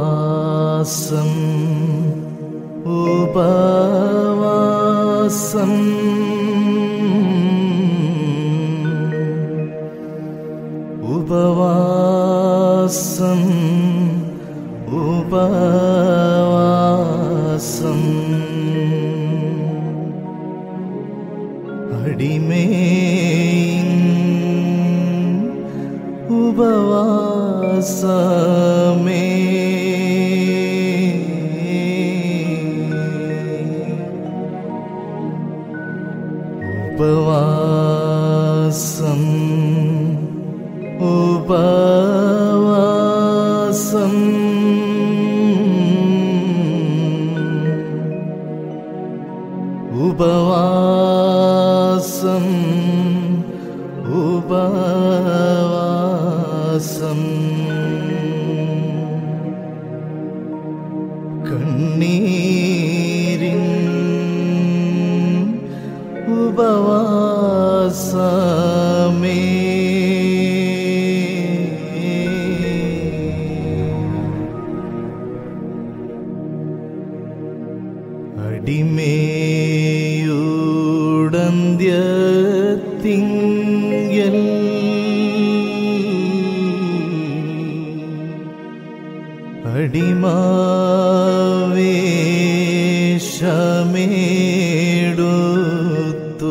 ഉപവാസം ഉപവാസം ഉപവാസം ഉപവാസം അടിമേൻ ഉപവാസമേ ഉപവാസം ഉപവാസം ഉപവാസം ഉപവാസം കണ്ണീരിൻ ഉപവാസമേ അടിമേയുടന്ത്യത്തിങ്കൽ അടിമാവേഷമേടുത്തു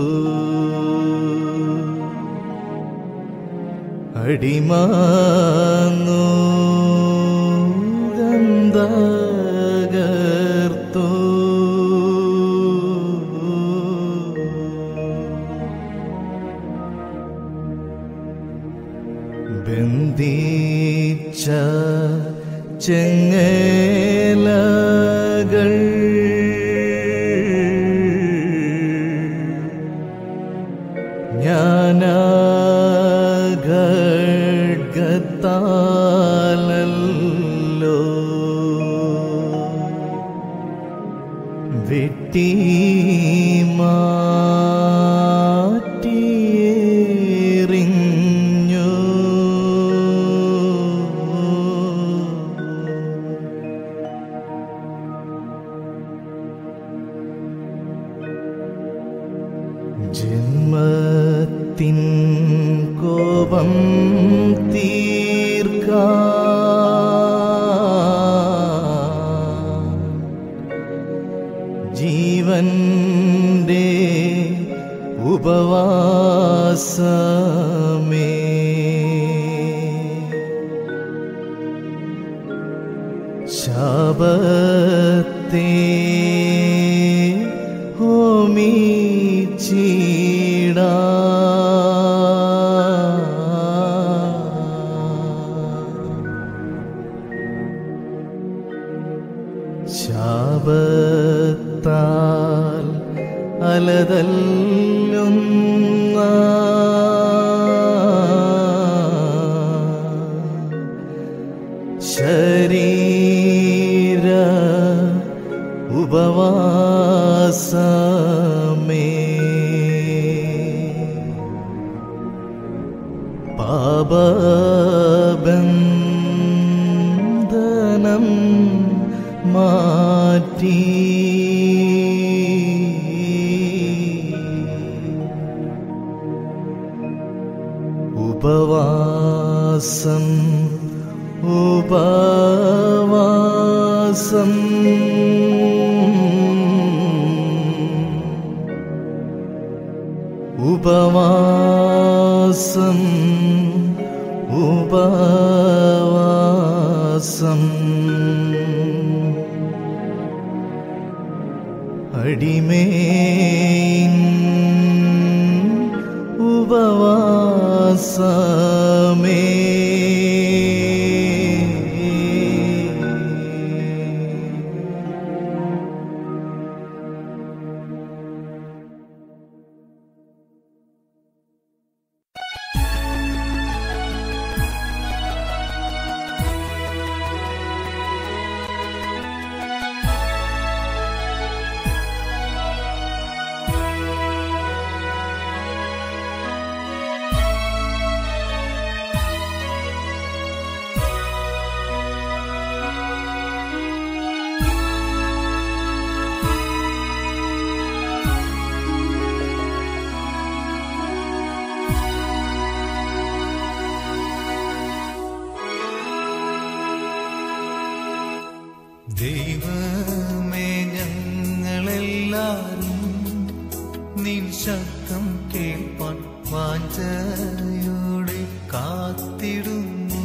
അടിമാനൂഗന്ധകർത്തു ബന്ധിച്ച ചെങ്ങലകൾ ജ്ഞാനഖഡ്ഗത്താലല്ലോ വെട്ടി മാറ്റിയെറിഞ്ഞു ജന്മത്തിൻ കോപം തീർക്കാൻ ജീവന്റെ ഉപവാസമേ ശാപത്തെ ഹോമിച്ചിടാ ശാപത്താൽ അലതല്ലുന്ന ശരീര ഉപവാസമേ പാപബന്ധനം മാറ്റി ഉപവാസം ഉപവാസം ഉപവാസം ഉപവാസം അടിമേൻ ഉപവാസമേ വാഞ്ചയോടെ കാത്തിടുന്നു.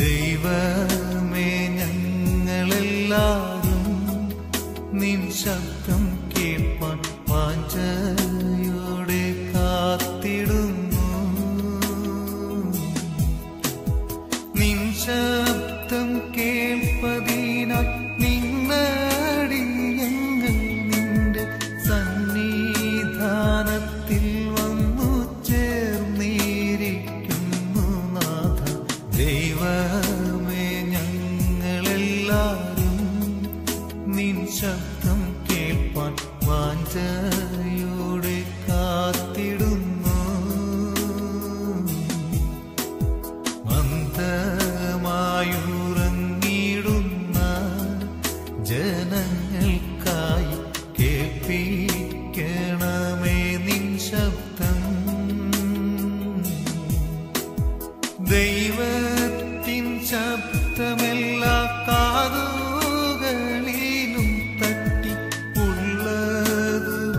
ദൈവമേ, ഞങ്ങളെല്ലാരും നിൻ ശബ്ദം കേൾപ്പാൻ വാഞ്ചയോടെ കാത്തിടുന്നു. നിൻ ശബ്ദം കേൾപ്പതിനാൽ നിന്നടിയങ്ങൾ നിന്റെ സന്നിധാനത്തിൽ വന്നു ചേർന്നിരിക്കുന്നു നാഥ. ദൈവമേ, ഞങ്ങളെല്ലാരും നിൻ ശബ്ദം കേൾപ്പാൻ വാഞ്ചയോടെ കാത്തിടുന്നു. മന്ദമായുറങ്ങിടുന്ന ജനങ്ങൾക്കായി കേൾപ്പിക്കണമേ നിൻ ശബ്ദം. ദൈവത്തിൻ ശബ്ദമെല്ലാ കാതുകളിലും തട്ടി ഉള്ളതുപോലെ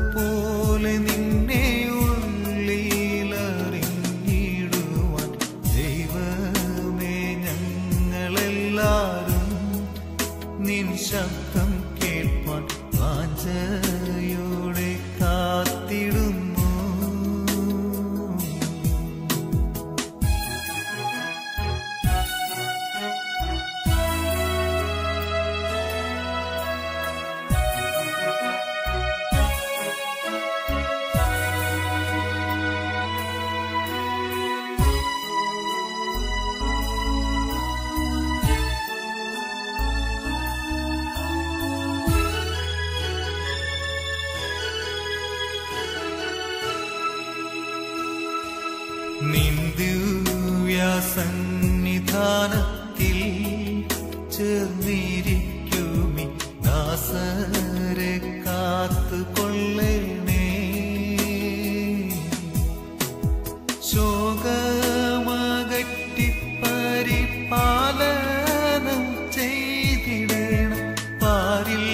നിന്നെ ഉള്ളിലറിഞ്ഞിടുവാൻ. ദൈവമേ, ഞങ്ങളെല്ലാരും നിൻ ശബ്ദം കേൾപ്പാൻ വാഞ്ചയോടെ കാത്തിടുന്നു. നിൻ ദിവ്യസന്നിധാനത്തിൽ ചേർന്നിരിക്കുമി ദാസരെ കാത്തുകൊള്ളണേ. ശോകമകറ്റി പരിപാലനം ചെയ്തിടണം. പാരിൽ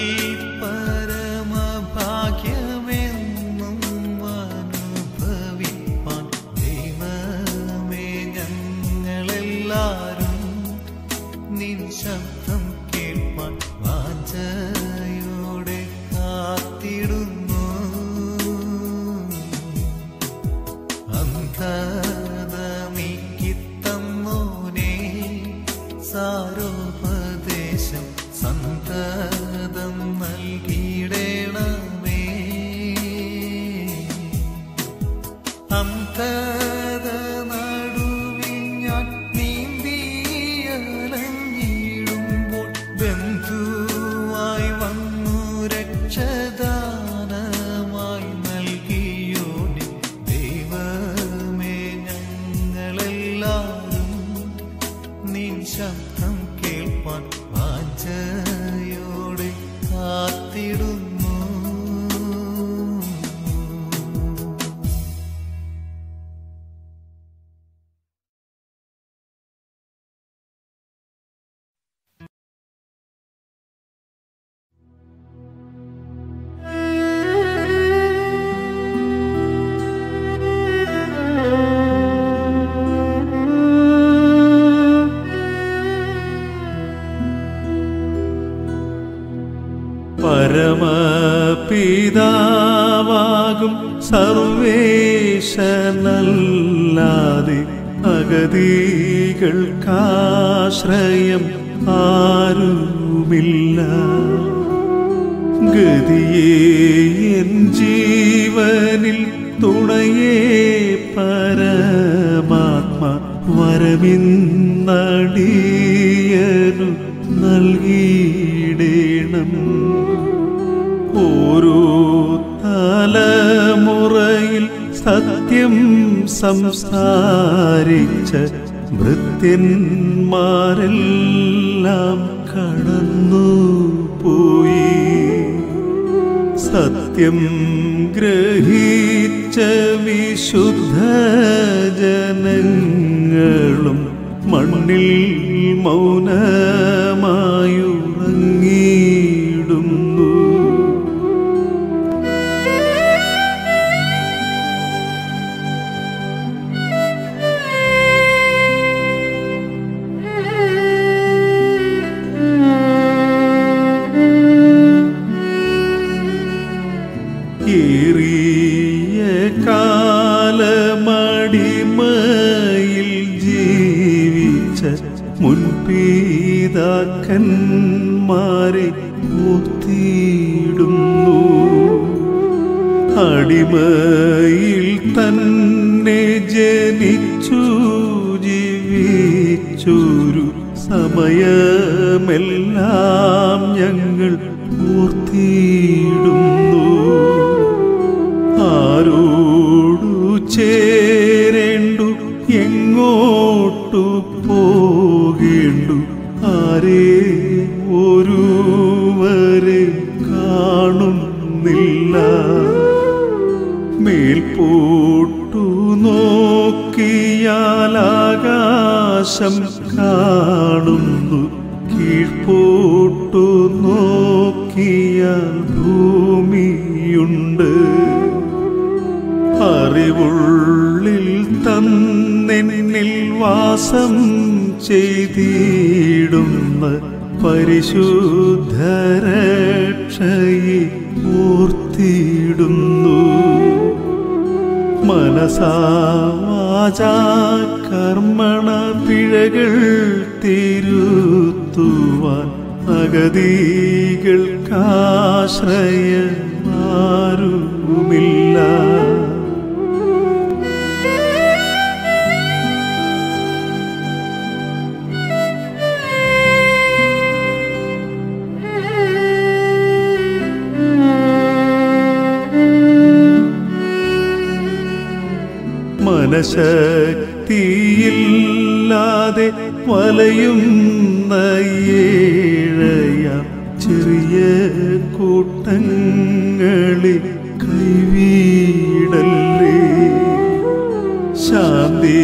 പരമഭാഗ്യമെന്നും അനുഭവിപ്പാൻ. ദൈവമേ, ഞങ്ങളെല്ലാരും നിൻ ശബ്ദം കേൾപ്പാൻ വാഞ്ചയോടെ കാത്തിടുന്നു. അന്ധത നീക്കിത്തന്നോനേ, സാരോപദേശം സന്തതം നൽകിയിടണമേ. അന്ധത നടുവിൽ ഞാൻ നീന്തിയലഞ്ഞിടുമ്പോൾ ബന്ധുവായി വന്നു രക്ഷദാനമായി നൽകിയോനെ. ദൈവമേ, ഞങ്ങളെല്ലാരും നിൻ ശബ്ദം കേൾപ്പാൻ വാഞ്ചയോടെ കാത്തിടുന്നു. പരമപിതാവാകും സർവേശനല്ലാതെ അഗതികൾക്കാശ്രയം ആരുമില്ല. ഗതിയേ എൻ ജീവനിൽ തുണയേ പരമാത്മ വരമിന്നടിയനു നൽകിയിടേണം. ഓരോ തലമുറയിൽ സത്യം സംസാരിച്ച ഭൃത്യന്മാരെല്ലാം കടന്നു പോയി. സത്യം ഗ്രഹിച്ച വിശുദ്ധ ജനങ്ങളും മണ്ണിൽ മൗനമായുറങ്ങിയിടുന്നു. പിതാക്കന്മാരെ ഓർത്തിടുന്നു. അടിമയിൽ തന്നെ ജനിച്ചു ജീവിച്ചൊരു സമയമെല്ലാം ഞങ്ങൾ ഓർത്തിടുന്നു. ആരോടു ചേരേണ്ടു, എങ്ങോട്ടു പോകേണ്ടു, ആരെ ഒരുവരെ കാണുന്നില്ല. മേൽപോട്ടു നോക്കിയാൽ ആകാശം കാണുന്നു, കീഴ്പോട്ടു നോക്കിയാൽ ഭൂമിയുണ്ട്. അറിവുള്ളിൽ തന്നെന്നിൽ വാസം ചെയ്തിടുന്ന പരിശുദ്ധ രക്ഷയെ ഓർത്തിടുന്നു. മനസാ വാചാ കർമ്മണ പിഴകൾ തിരുത്തുവാൻ അഗതികൾക്കാശ്രയമാരുമില്ല. മനഃശക്തിയില്ലാതെ വലയുന്ന ഏഴയാം ചെറിയ കൂട്ടങ്ങളെ കൈവീടല്ലേ. ശാന്തി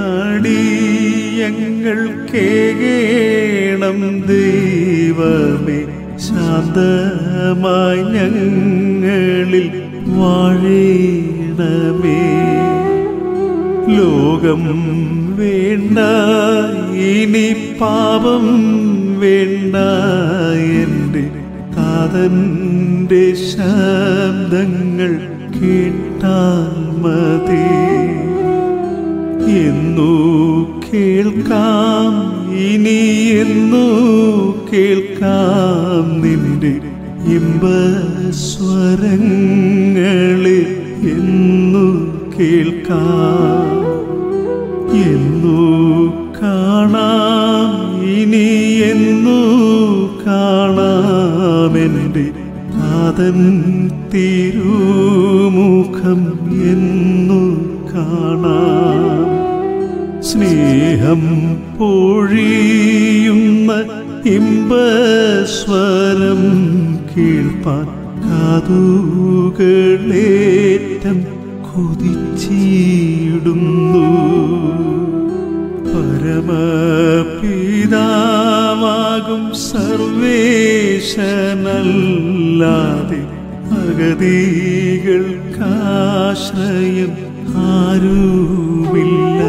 അടിയങ്ങൾ കേകേണം ദൈവമേ, ശാന്തമായി ഞങ്ങളിൽ വാഴേണമേ. ലോകം വേണ്ട, ഇനി പാപം വേണ്ട, എൻ്റെ താതൻ്റെ ശബ്ദങ്ങൾ കേട്ടാൽ മതി. എന്നു കേൾക്കാം, ഇനി എന്നു കേൾക്കാം നിന്റെ ഇമ്പസ്വരങ്ങളെ എന്നു കേൾക്കാം. എന്നു കാണാം, ഇനി എന്നു കാണാമെൻ്റെ നാഥൻ തിരുമുഖം എന്നു കാണാം. സ്നേഹം പൊഴിയുന്ന ഇമ്പസ്വരം കേൾപ്പാൻ കാതുകളേറ്റം കൊതിച്ചിടുന്നു. പരമപിതാവാകും സർവേശനല്ലാതെ അഗതികൾക്കാശ്രയം ആരുമില്ല.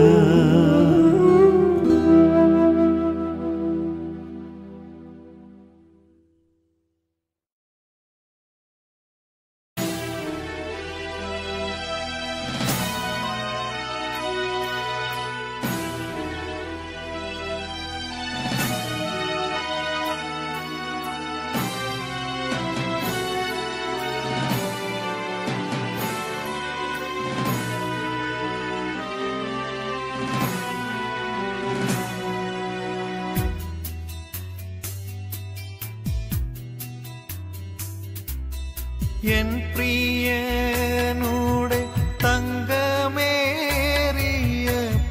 എൻ പ്രിയനൂടെ തങ്കമേറിയ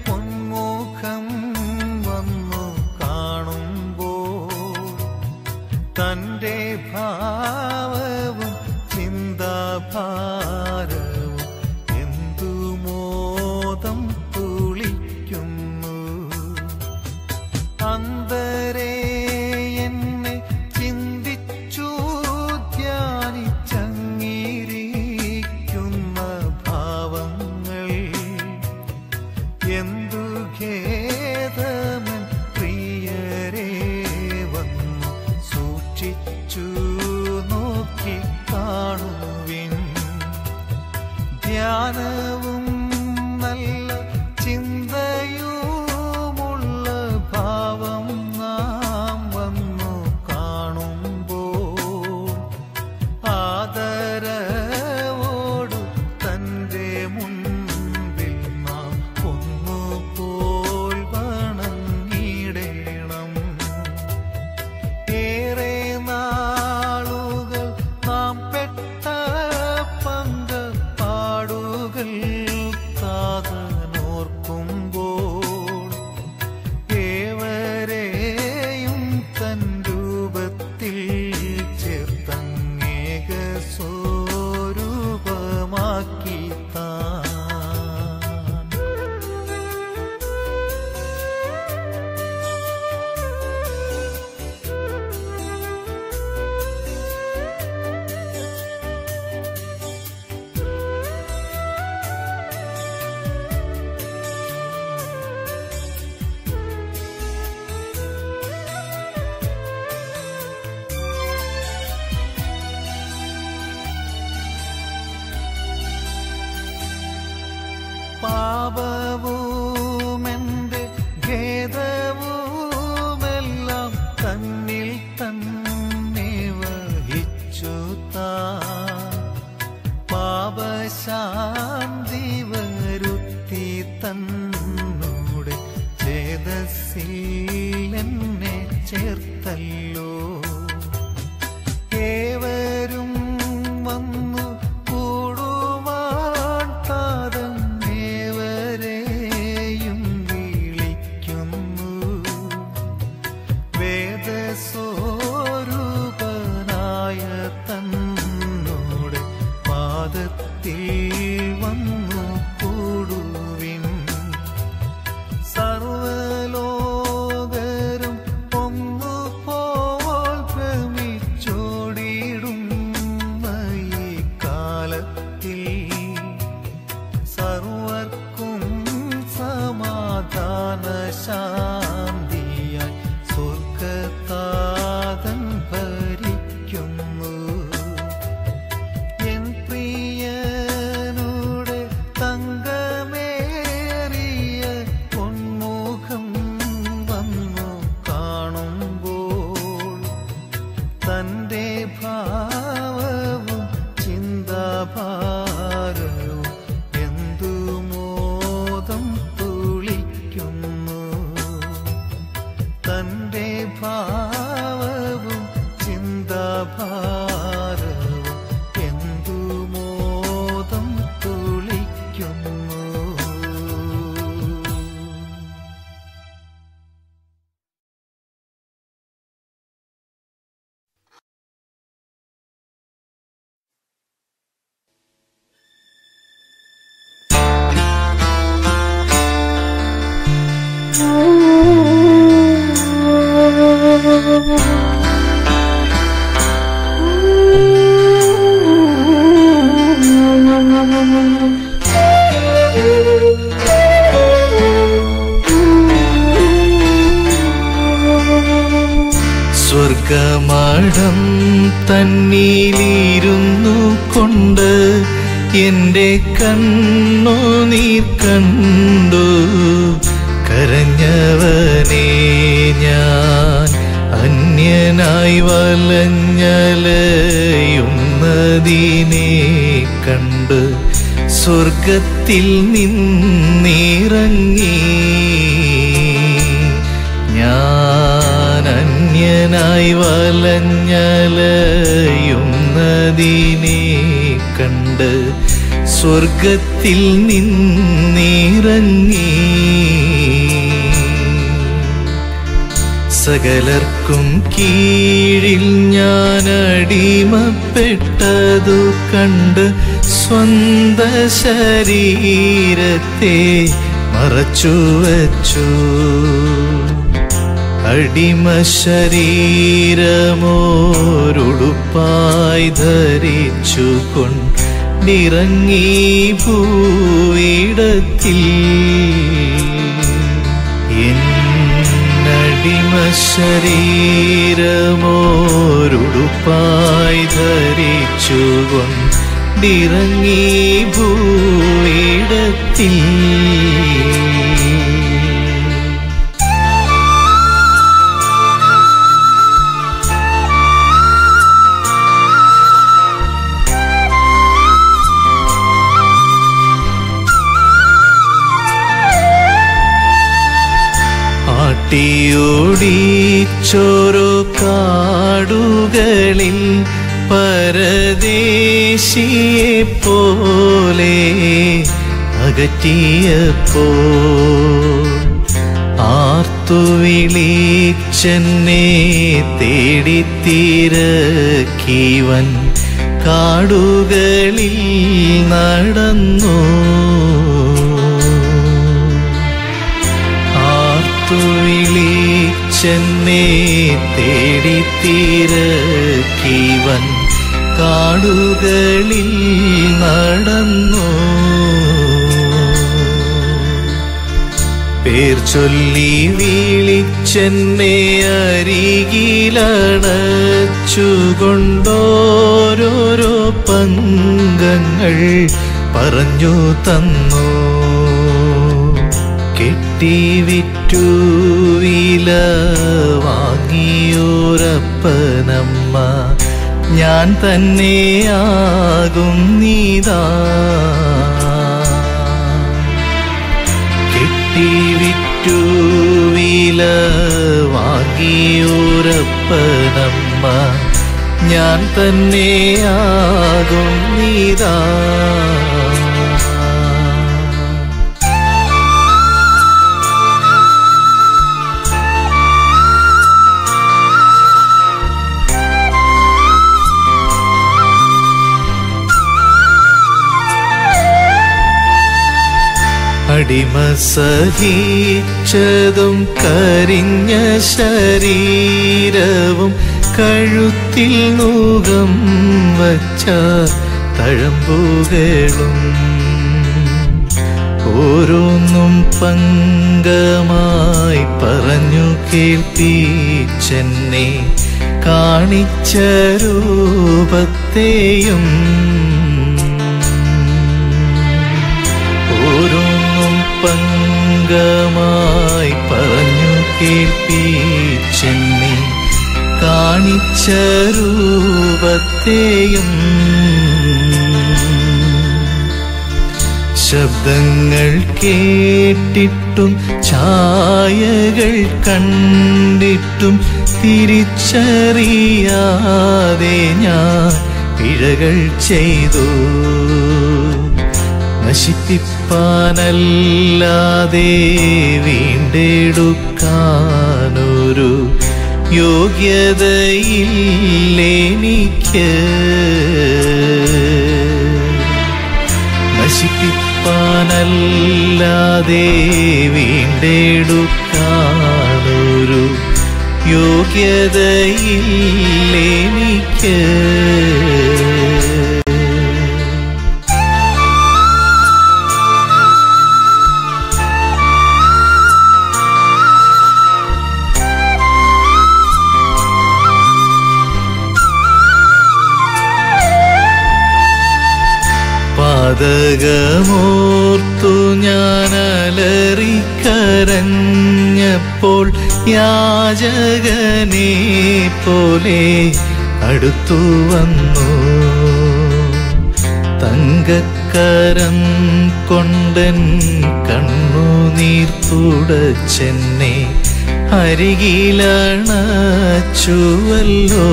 പൊന്മുഖം വന്നു കാണുമ്പോൾ തൻ്റെ ഭാവവും ചിന്താഭാരവും എന്തു മോദം തുളിക്കുന്നു. അന്തരേ എന്നെ ചിന്തിച്ചു ധ്യാനിച്ചങ്ങിരിക്കുന്ന ഭാവങ്ങൾ എന്തു ഖേദമൻ പ്രിയരേ വന്നു സൂക്ഷിച്ചു നോക്കി കാണുവിൻ. ധ്യാനവും നല്ല ചിന്തയുമുള്ള ഭാവം നാം പാപവുമെന്റെ ഖേദവുമെല്ലാം തന്നിൽ തന്നെ വഹിച്ചു താൻ പാപശാന്തി വരുത്തി തന്നൂടെ ചേതസ്സിൽ എന്നെ ചേർത്തല്ലോ ഏവരും വന്നു കൂടുവാൻ താതന്നേവരെയും വിളിക്കുന്നു വേദസ്വരൂപനായ തന്നോട് പാദത്തിൽ വന്നു കൂടുവിൻ സർവലോകരും ഒന്നുപോൽ ഭ്രമിച്ചോടിടുന്ന ഈ കാലത്തിൽ സർവർക്കും സമാധാന ശാന്തിയായി സ്വർഗത്താതൻ ഭരിക്കുന്നു എൻ പ്രിയനുടെ തങ്കമേറിയ പൊന്മുഖം വന്നു കാണുമ്പോൾ തന്റെ ഭാവവും ചിന്താഭാരവും എന്തു മോദം തുളിക്കുന്നു തന്റെ ഭാവവും ചിന്താഭാരവും എന്തു മോദം തുളിക്കുന്നു. സ്വർഗമഠം തന്നിലിരുന്നു കൊണ്ട് എന്റെ കണ്ണുനീർ കണ്ടു കരഞ്ഞവനെ ഞാൻ അന്യനായി വലഞ്ഞലയുന്നതിനെ കണ്ട് സ്വർഗത്തിൽ നിന്നിറങ്ങി ഞാൻ അന്യനായി വലഞ്ഞലയുന്നതിനെ കണ്ട് സ്വർഗത്തിൽ നിന്നിറങ്ങി സകലർക്കും കീഴിൽ ഞാൻ അടിമപ്പെട്ടതു കണ്ട് സ്വന്ത ശരീരത്തെ മറച്ചുവച്ചു അടിമ ശരീരമോരുടുപ്പായി ധരിച്ചു കൊണ്ടിറങ്ങി ഭൂയിടത്തിൽ എന്നടിമ ശരീരമോരുടുപ്പായി ധരിച്ചു കൊണ്ടിറങ്ങി ഭൂയിടത്തിൽ ോടിച്ചോരോ കാടുകളിൽ പരദേശിയെ പോലെ അകറ്റിയപ്പോൾ ആർത്തു വിളിച്ചെന്നെ തേടിത്തിരക്കിവൻ കാടുകളിൽ നടന്നു വിളിച്ചെന്നെ തേടിത്തിരക്കിവൻ കാടുകളിൽ നടന്നു പേർ ചൊല്ലി വിളിച്ചെന്നെ അരികിലണച്ചുകൊണ്ടോരോരോ പങ്കങ്ങൾ പറഞ്ഞു തന്നു കെട്ടിവിറ്റു വില വാങ്ങിയോരപ്പനമ്മ ഞാൻ തന്നെയാകും നീതാ. കെട്ടിവിറ്റു വില വാങ്ങിയോരപ്പനമ്മ ഞാൻ തന്നെയാകും നീതാ. അടിമ സഹിച്ചതും കരിഞ്ഞ ശരീരവും കഴുത്തിൽ നൂകം വച്ച തഴമ്പുകളും ഓരോന്നും പങ്കമായി പറഞ്ഞു കേൾപ്പിച്ചെന്നെ കാണിച്ച രൂപത്തെയും ഓരോന്നും പങ്കമായി പറഞ്ഞു കേൾപ്പിച്ചെന്നെ കാണിച്ച രൂപത്തെയും ശബ്ദങ്ങൾ കേട്ടിട്ടും ഛായകൾ കണ്ടിട്ടും തിരിച്ചറിയാതെ ഞാൻ പിഴകൾ ചെയ്തു. നശിപ്പിപ്പാനല്ലാതെ വീണ്ടെടുക്കാനൊരു യോഗ്യതയില്ലെനിക്ക്. നശിപ്പിപ്പാനല്ലാതെ വീണ്ടെടുക്കാനൊരു യോഗ്യതയില്ലെനിക്ക്. പാതകമോർത്തു ഞാനലറിക്കരഞ്ഞപ്പോൾ യാചകനെ പോലെ അടുത്തു വന്നു. തങ്കക്കരം കൊണ്ടൻ കണ്ണുനീർ തുടച്ചെന്നെ അരികിലണച്ചുവല്ലോ.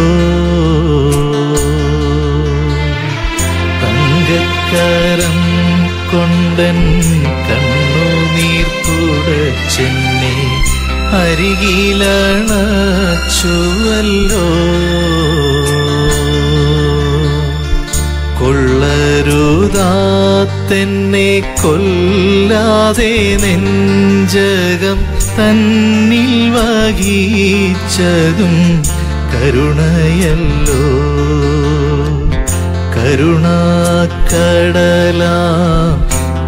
തങ്കക്കരം കൊണ്ടൻ കണ്ണുനീർ തുടച്ചെന്നെ അരികിലണച്ചുവല്ലോ. കൊള്ളരുതാത്തെന്നെ കൊല്ലാതെ നെഞ്ചകം തന്നിൽ വഹിച്ചതും കരുണയല്ലോ. കരുണാക്കടലാം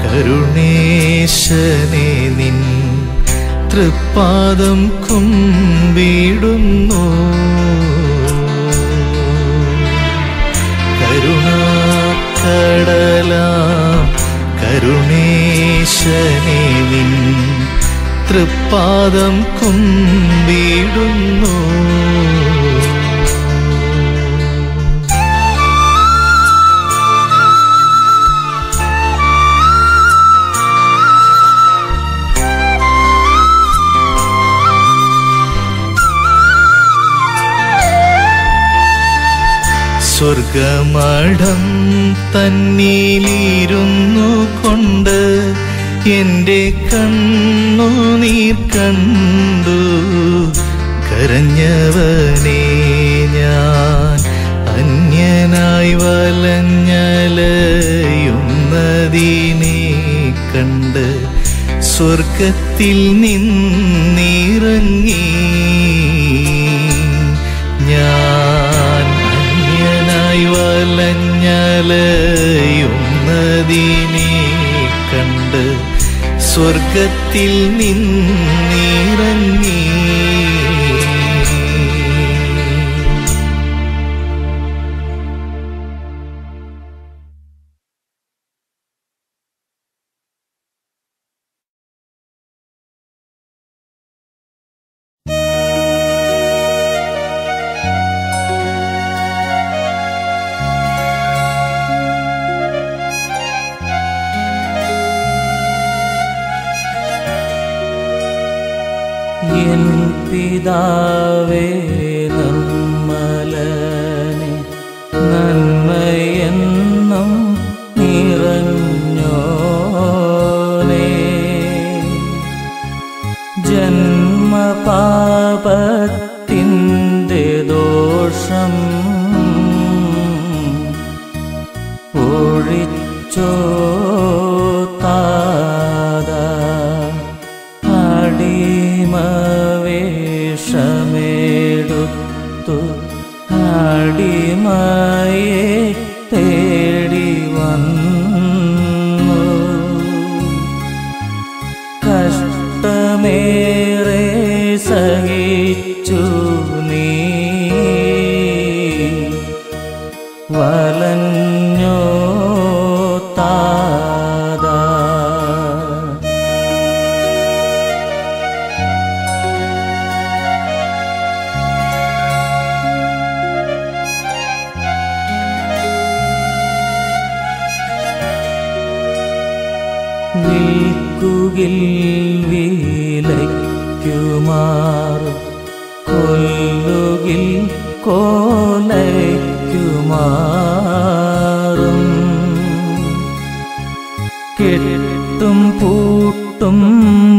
കരുണേശനെ നിൻ തൃപ്പാദം കുമ്പിടുന്നു. കരുണാക്കടലാം കരുണേശനെ നിൻ തൃപ്പാദം കുമ്പിടുന്നു. സ്വർഗമഠം തന്നിലിരുന്നു കൊണ്ട് എൻ്റെ കണ്ണുനീർ കണ്ടു കരഞ്ഞവനെ ഞാൻ അന്യനായി വലഞ്ഞലയുന്നതിനെ കണ്ട് സ്വർഗത്തിൽ നിന്നിറങ്ങി ഞാൻ അന്യനായി വലഞ്ഞലയുന്നതിനെ കണ്ട് സ്വർഗത്തിൽ നിന്നിറങ്ങി. എൻ പിതാവേ നിർമ്മലനെ നന്മയെന്നും നിറഞ്ഞോനേ ജന്മപാപത്തിൻ്റെ ദോഷം ഒഴിച്ചോ താതാ അടിമവേഷമേടുത്തു അടിമയെ തേടി വന്നു കഷ്ടമേറെ സഹിച്ചു നീ വലഞ്ഞോ താതാ വിൽക്കുകിൽ വിലയ്ക്കുമാറും കൊല്ലുകിൽ കോലയ്ക്കുമാറും കെട്ടും പൂട്ടും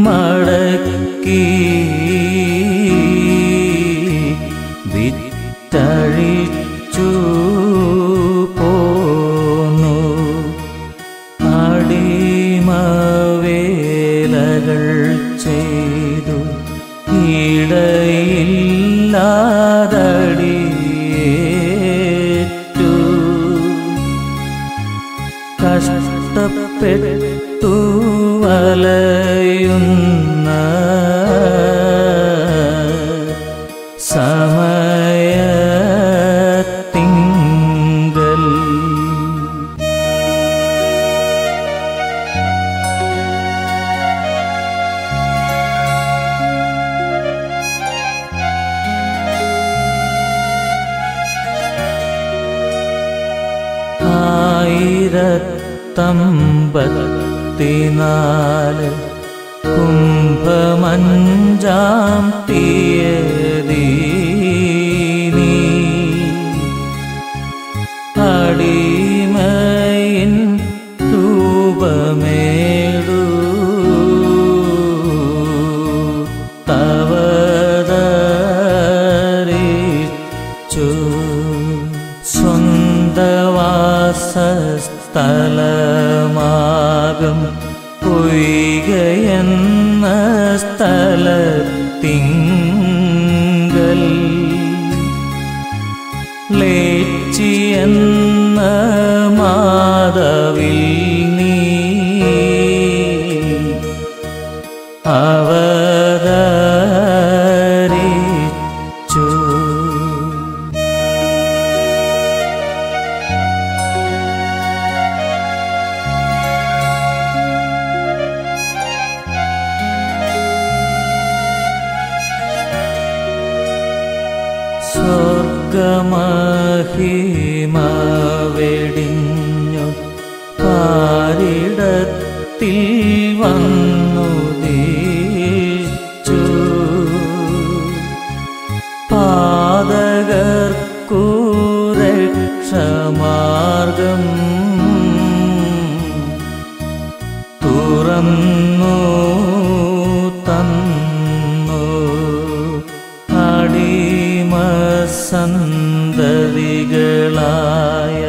മടക്കി വിറ്റഴിച്ചു പോന്നു അടിമവേലകൾ ചെയ്തു ഇടയില്ലാതടിയേറ്റു കഷ്ടപ്പെട്ടു വലയുന്ന സമയത്തിങ്കൽ ആയിരത്തമ്പത്തിനാല് കുംഭമഞ്ചാം തീയതി നീ അടിമയിൻ രൂപമേടു തവതരിച്ചു സ്വന്തവാസസ്ഥലമാകും പൊയ്കയെന്ന സ്ഥലത്തിങ്കൽ ലേച്ചിയെന്ന മാധവിൽ നീ അവതരിച്ചു സ്വർഗമഹിമ വെടിഞ്ഞു പാരിടത്തിൽ വന്നുദീച്ചു പാതകർക്കു രക്ഷമാർഗം തുറന്നു തന്നു സന്തതികളായ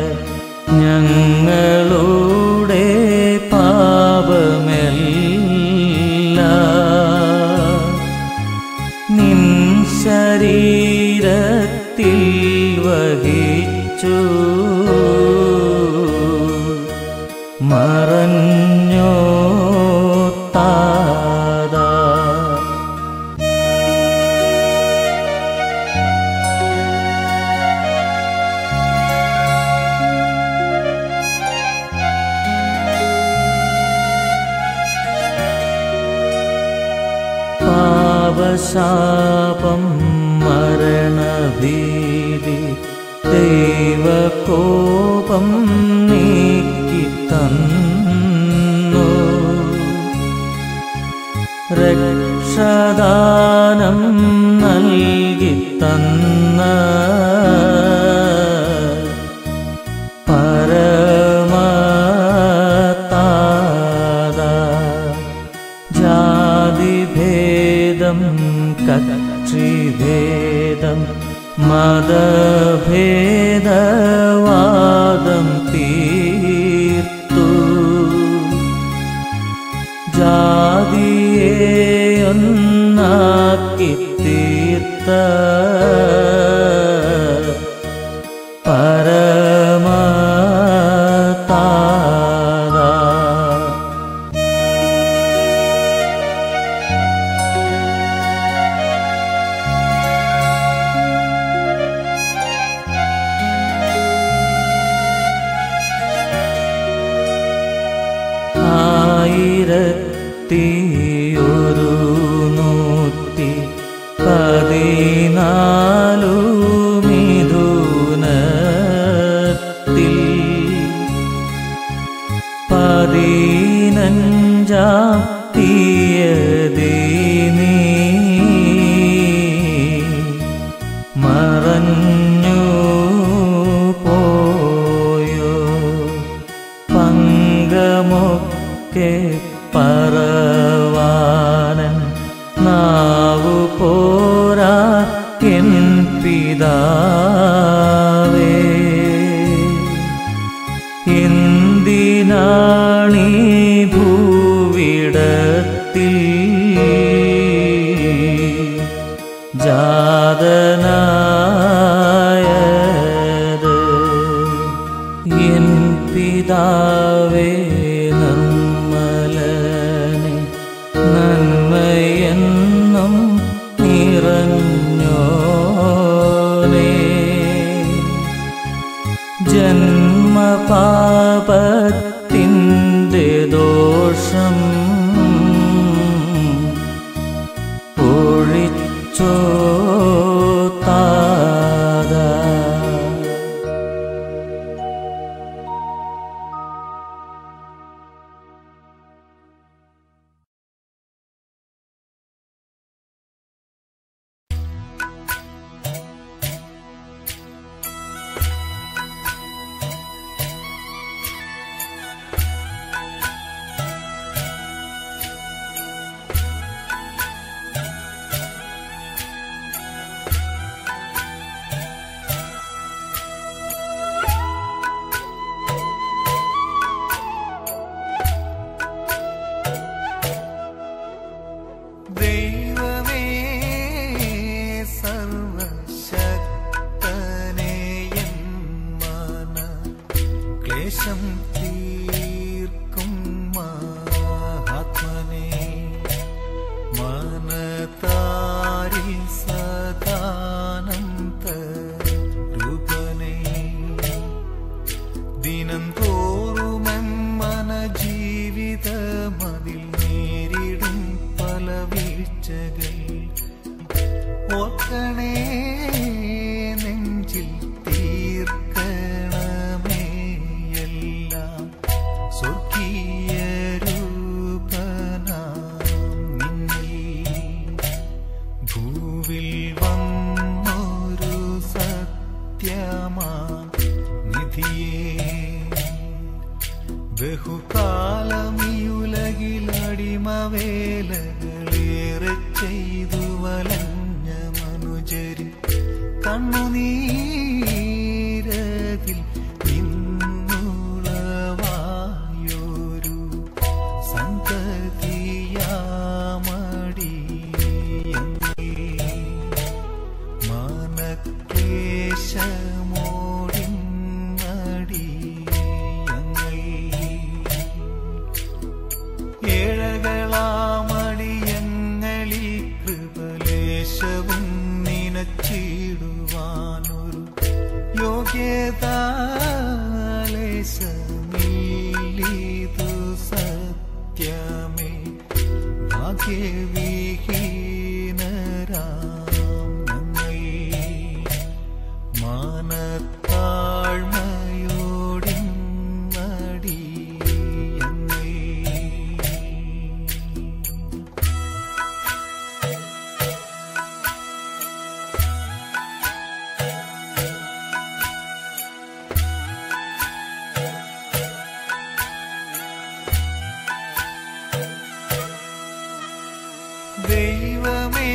ഞങ്ങളുടെ പാപമെല്ലാം നിൻ ശരീരത്തിൽ വഹിച്ചു മറഞ്ഞോ താതാ പാപശാപം മരണഭീതി ദൈവകോപം നീക്കി തന്നു രക്ഷ സ്നേഹദാനം നൽകിത്തന്ന പരമതാതാ ജാതിഭേദം കക്ഷിഭേദം മതഭേദവാദം തീർത്തു ജാതിയെ ഒന്നാക്കി തീർത്ത പരമതാതാ ആയിരത്തിയൊരു 114 മിഥുനത്തിൽ 15-ാം തീയതി നീ മറഞ്ഞു പോയോ പങ്കമൊക്കെ പറവാനൻ നാവു പോരാ എൻ പിതാവേ എന്തിനാണീ ഭൂവിടത്തിൽ ജാതനായത് എൻ പിതാവേ നിർമ്മലനെ നന്മയെന്നും നിറഞ്ഞോനേ ജന്മപാപത്തിൻ്റെ ദോഷം ഒഴിച്ചോ താതാ ദൈവമേ സർവശക്തനേ എൻ മന ക്ലേശം തീർക്കും മഹാത്മനേ മനതാരിൽ സദാനന്ദ രൂപനേ ദിനം തോറും മന ജീവിതമതിൽ നേരിടും പല വീഴ്ചകൾ ഓർക്കണേ നെഞ്ചിൽ തീർക്കണമേ എല്ലാം സ്വർഗീയ രൂപനാം നിന്നിൽ ഭൂവിൽ വന്നൊരു സത്യമാ നിധിയേ ബഹുകാലം ഈ ഉലകിൽ അടിമവേലകളേറെ ചെയ്തു വലഞ്ഞ മനുജരി കണ്ണുനീരതിൽ നിന്നുളവായൊരു സന്തതിയാമടി മനക്ലേശമോടിന്നടി ഏഴകളാമടിയങ്ങളിൽ കൃപലേശവും നിനച്ചിടുവാനൊരു യോഗ്യതാലേശമില്ലിതു സത്യമേ ഭാഗ്യവിഹീനരാം ഞങ്ങൾ മാനത്താഴ്മയോടിന്നടി ഞങ്ങൾ ദൈവമേ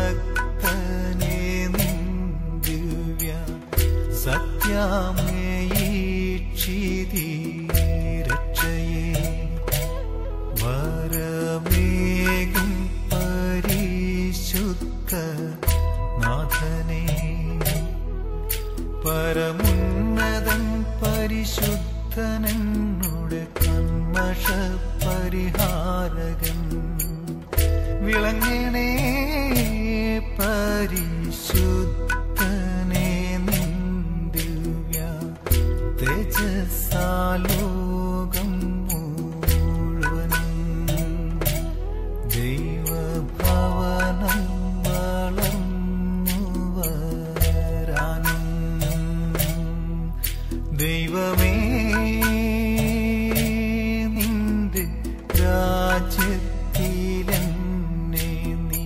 സർവശക്തനേ നിൻ ദിവ്യ സത്യമേയിക്ഷിതി രക്ഷയേ വരമേകും പരിശുദ്ധ നാഥനേ പരമുന്നതൻ പരിശുദ്ധനെന്നുടെ കന്മഷ പരിഹാരകൻ വിളങ്ങണേ പരിശുദ്ധനേ നിൻ ദിവ്യ തേജസ്സാലോകം മുഴുവനും ദൈവഭവനം വളർന്നു വരാനും ദൈവമേ നിന്റെ രാജ്യത്തിലെന്നെ നീ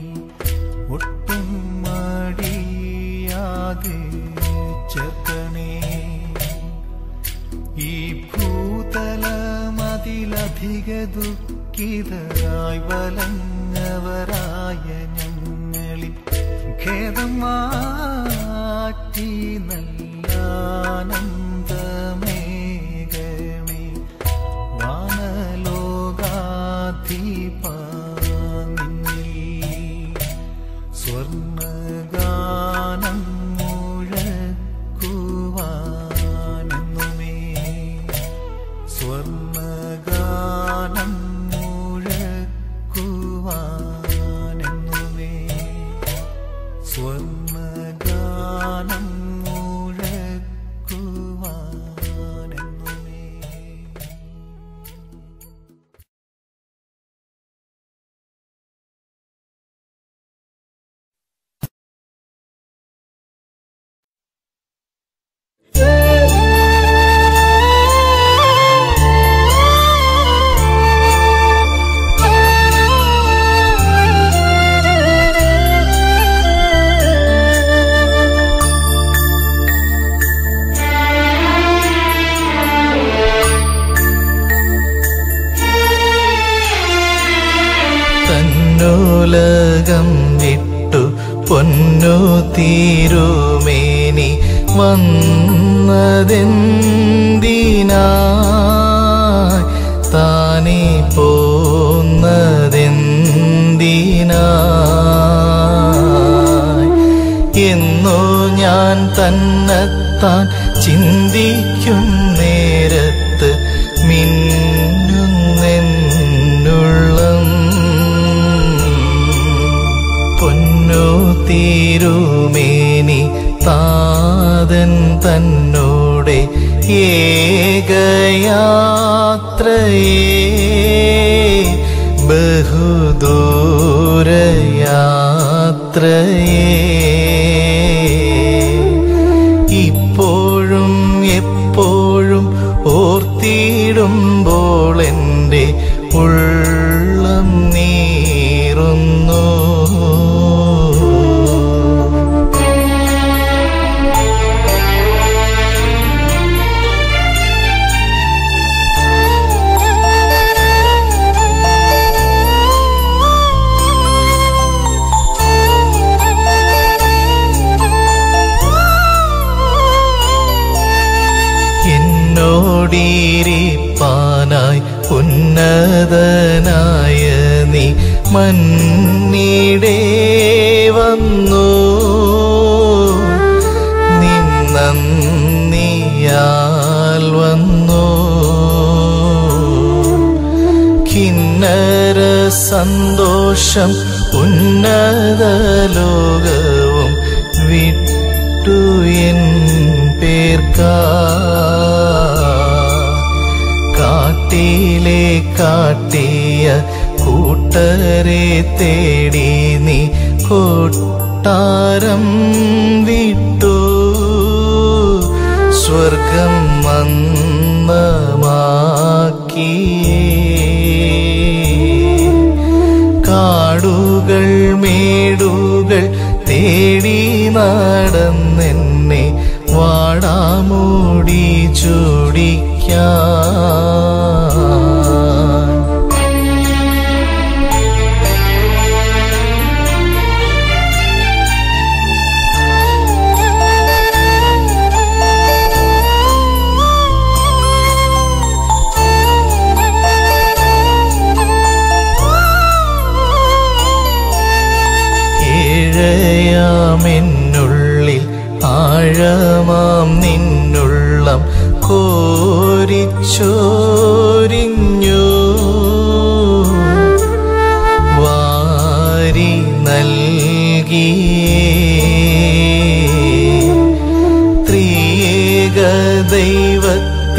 ഒട്ടും മടിയാതെ ചേർക്കണേ ഈ ഭൂതലമതിലധിക ദുഃഖിതരായി വലഞ്ഞവരായ ഞങ്ങളിൽ ഖേദം മാറ്റി നല്ലാനന്ദമേകണേ വാനലോകാധിപാ നിന്നിൽ സ്വർണ്ണഗാനം മുഴക്കുവാനെന്നുമേ സ്വർണ്ണഗാനം മുഴക്കുവാനെന്നുമേ സ്വർണ്ണഗാനം മുഴക്കുവാനെന്നുമേ. തന്നുലകം വിട്ടു പൊന്നു തിരുമേനി വന്നതെന്തിനായി താനേ പോന്നതെന്തിനായി എന്നോ ഞാൻ തന്നെത്താൻ ചിന്തിക്കും നേരത്ത് മിന്നുന്നെന്നുള്ളം പൊന്നു തിരുമേനി താതൻ തന്നോടെ ഏകയാത്രയേ ബഹുദൂരയാത്രയേ ഇപ്പോഴും എപ്പോഴും ഓർത്തിടുമ്പോൾ എൻ്റെ ഉള്ളം നീറുന്നു. എന്നോടിരിപ്പാനായി ഉന്നതനായ നീ മന്നിടേ വന്നു നിന്നീയാൽ വന്നു കിന്നര സന്തോഷം ഉന്നത ലോകവും വിട്ടു എൻ പേർക്കാ കാട്ടിലെ കാട്ടിയ കൂട്ടരെ തേടി നീ കൊട്ടാരം വിട്ടു സ്വർഗം മന്ദമാക്കിയേ കാടുകൾ മേടുകൾ തേടി നടന്നെന്നെ വാടാമൂടി ചൂടിക്കാൻ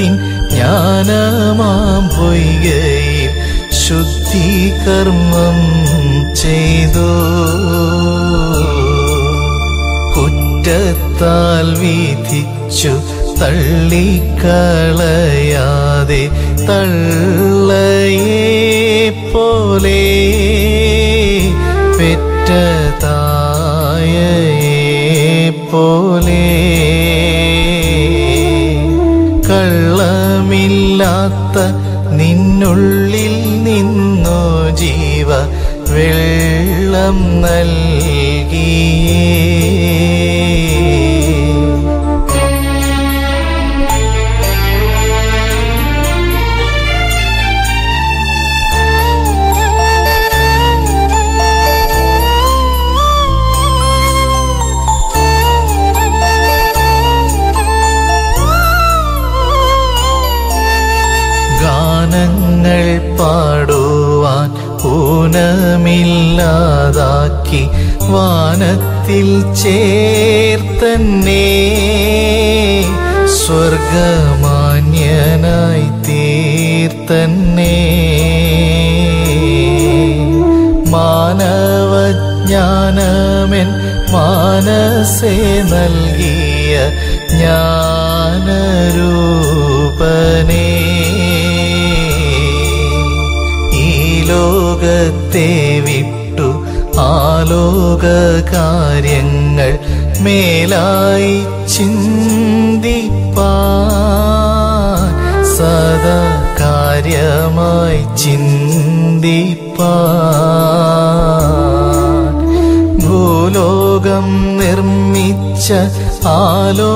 പാപത്തിൻ ജ്ഞാനമാം പൊയ്കയിൽ ശുദ്ധികർമ്മം ചെയ്തു. കുറ്റത്താൽ വിധിച്ചു തള്ളിക്കളയാതെ തള്ളയെ പോലെ പെറ്റ തായയെ പോലെ കള്ളമില്ലാത്ത നിന്നുള്ളിൽ നിന്നു ജീവ വെള്ളം നൽകിയേ. ഗാനങ്ങൾ പാടുവാൻ ഊനമില്ലാതാക്കി വാനത്തിൽ ചേർത്തന്നെ സ്വർഗമാന്യനായി തീർത്തന്നെ. മാനവജ്ഞാനമെൻ മാനസേ നൽകിയ ജ്ഞാനരൂപനേ, ഈ ലോകത്തെ വിട്ടു ആലോക കാര്യങ്ങൾ മേലായി ചിന്തിപ്പാൻ സദാ കാര്യമായി ചിന്തിപ്പാൻ ഭൂലോകം നിർമ്മിച്ച ആലോകരാജനെ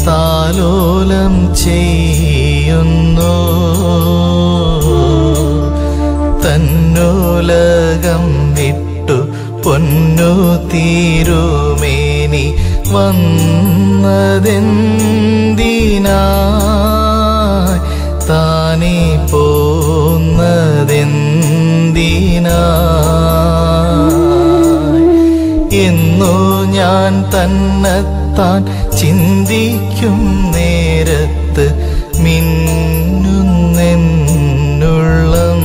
താലോലം ചെയ്യുന്നു. തന്നുലകം വിട്ടു പൊന്നു തിരുമേനി വന്നതെന്തിനായി, താനേ പോന്നതെന്തിനായി എന്നു ഞാൻ തന്നെത്താൻ ചിന്തിക്കും നേരത്ത് മിന്നുന്നെന്നുള്ളം.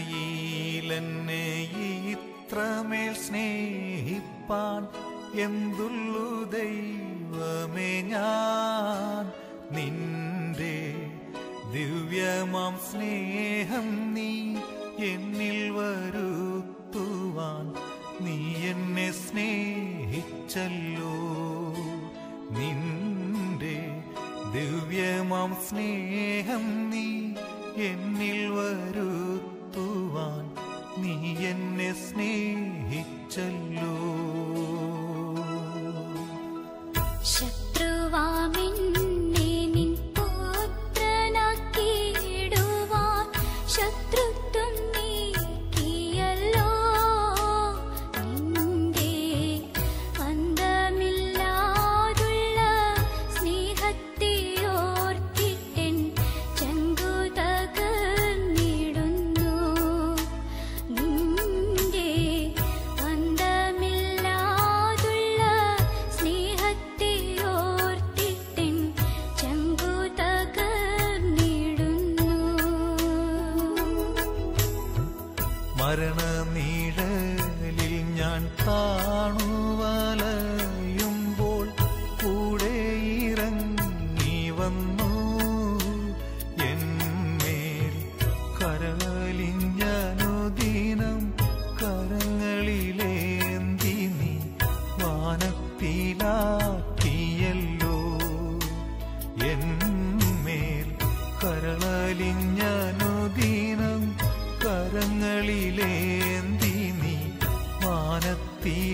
ഇദ്ധരയിലെന്നെ ഇത്രമേൽ സ്നേഹിപ്പാൻ എന്തുള്ളു ദൈവമേ ഞാൻ. നിന്റെ ദിവ്യമാം സ്നേഹം നീ എന്നിൽ വരുത്തുവാൻ നീ എന്നെ സ്നേഹിച്ചല്ലോ. നിന്റെ ദിവ്യമാം സ്നേഹം നീ എന്നിൽ വരുത്തുവാൻ നീ എന്നെ സ്നേഹിച്ചല്ലോ. ശത്രുവാമെന്നെ നിൻ പുത്രനാക്കിയിടുവാൻ ശത്രുത്വം നീക്കിയല്ലോ. നിന്റെ അന്തമില്ലാതുള്ള സ്നേഹത്തെ ഓർത്തിട്ടെൻ ചങ്കു തകർന്നിടുന്നു. നിന്റെ അന്തമില്ലാതുള്ള സ്നേഹത്തെ ഓർത്തിട്ടെൻ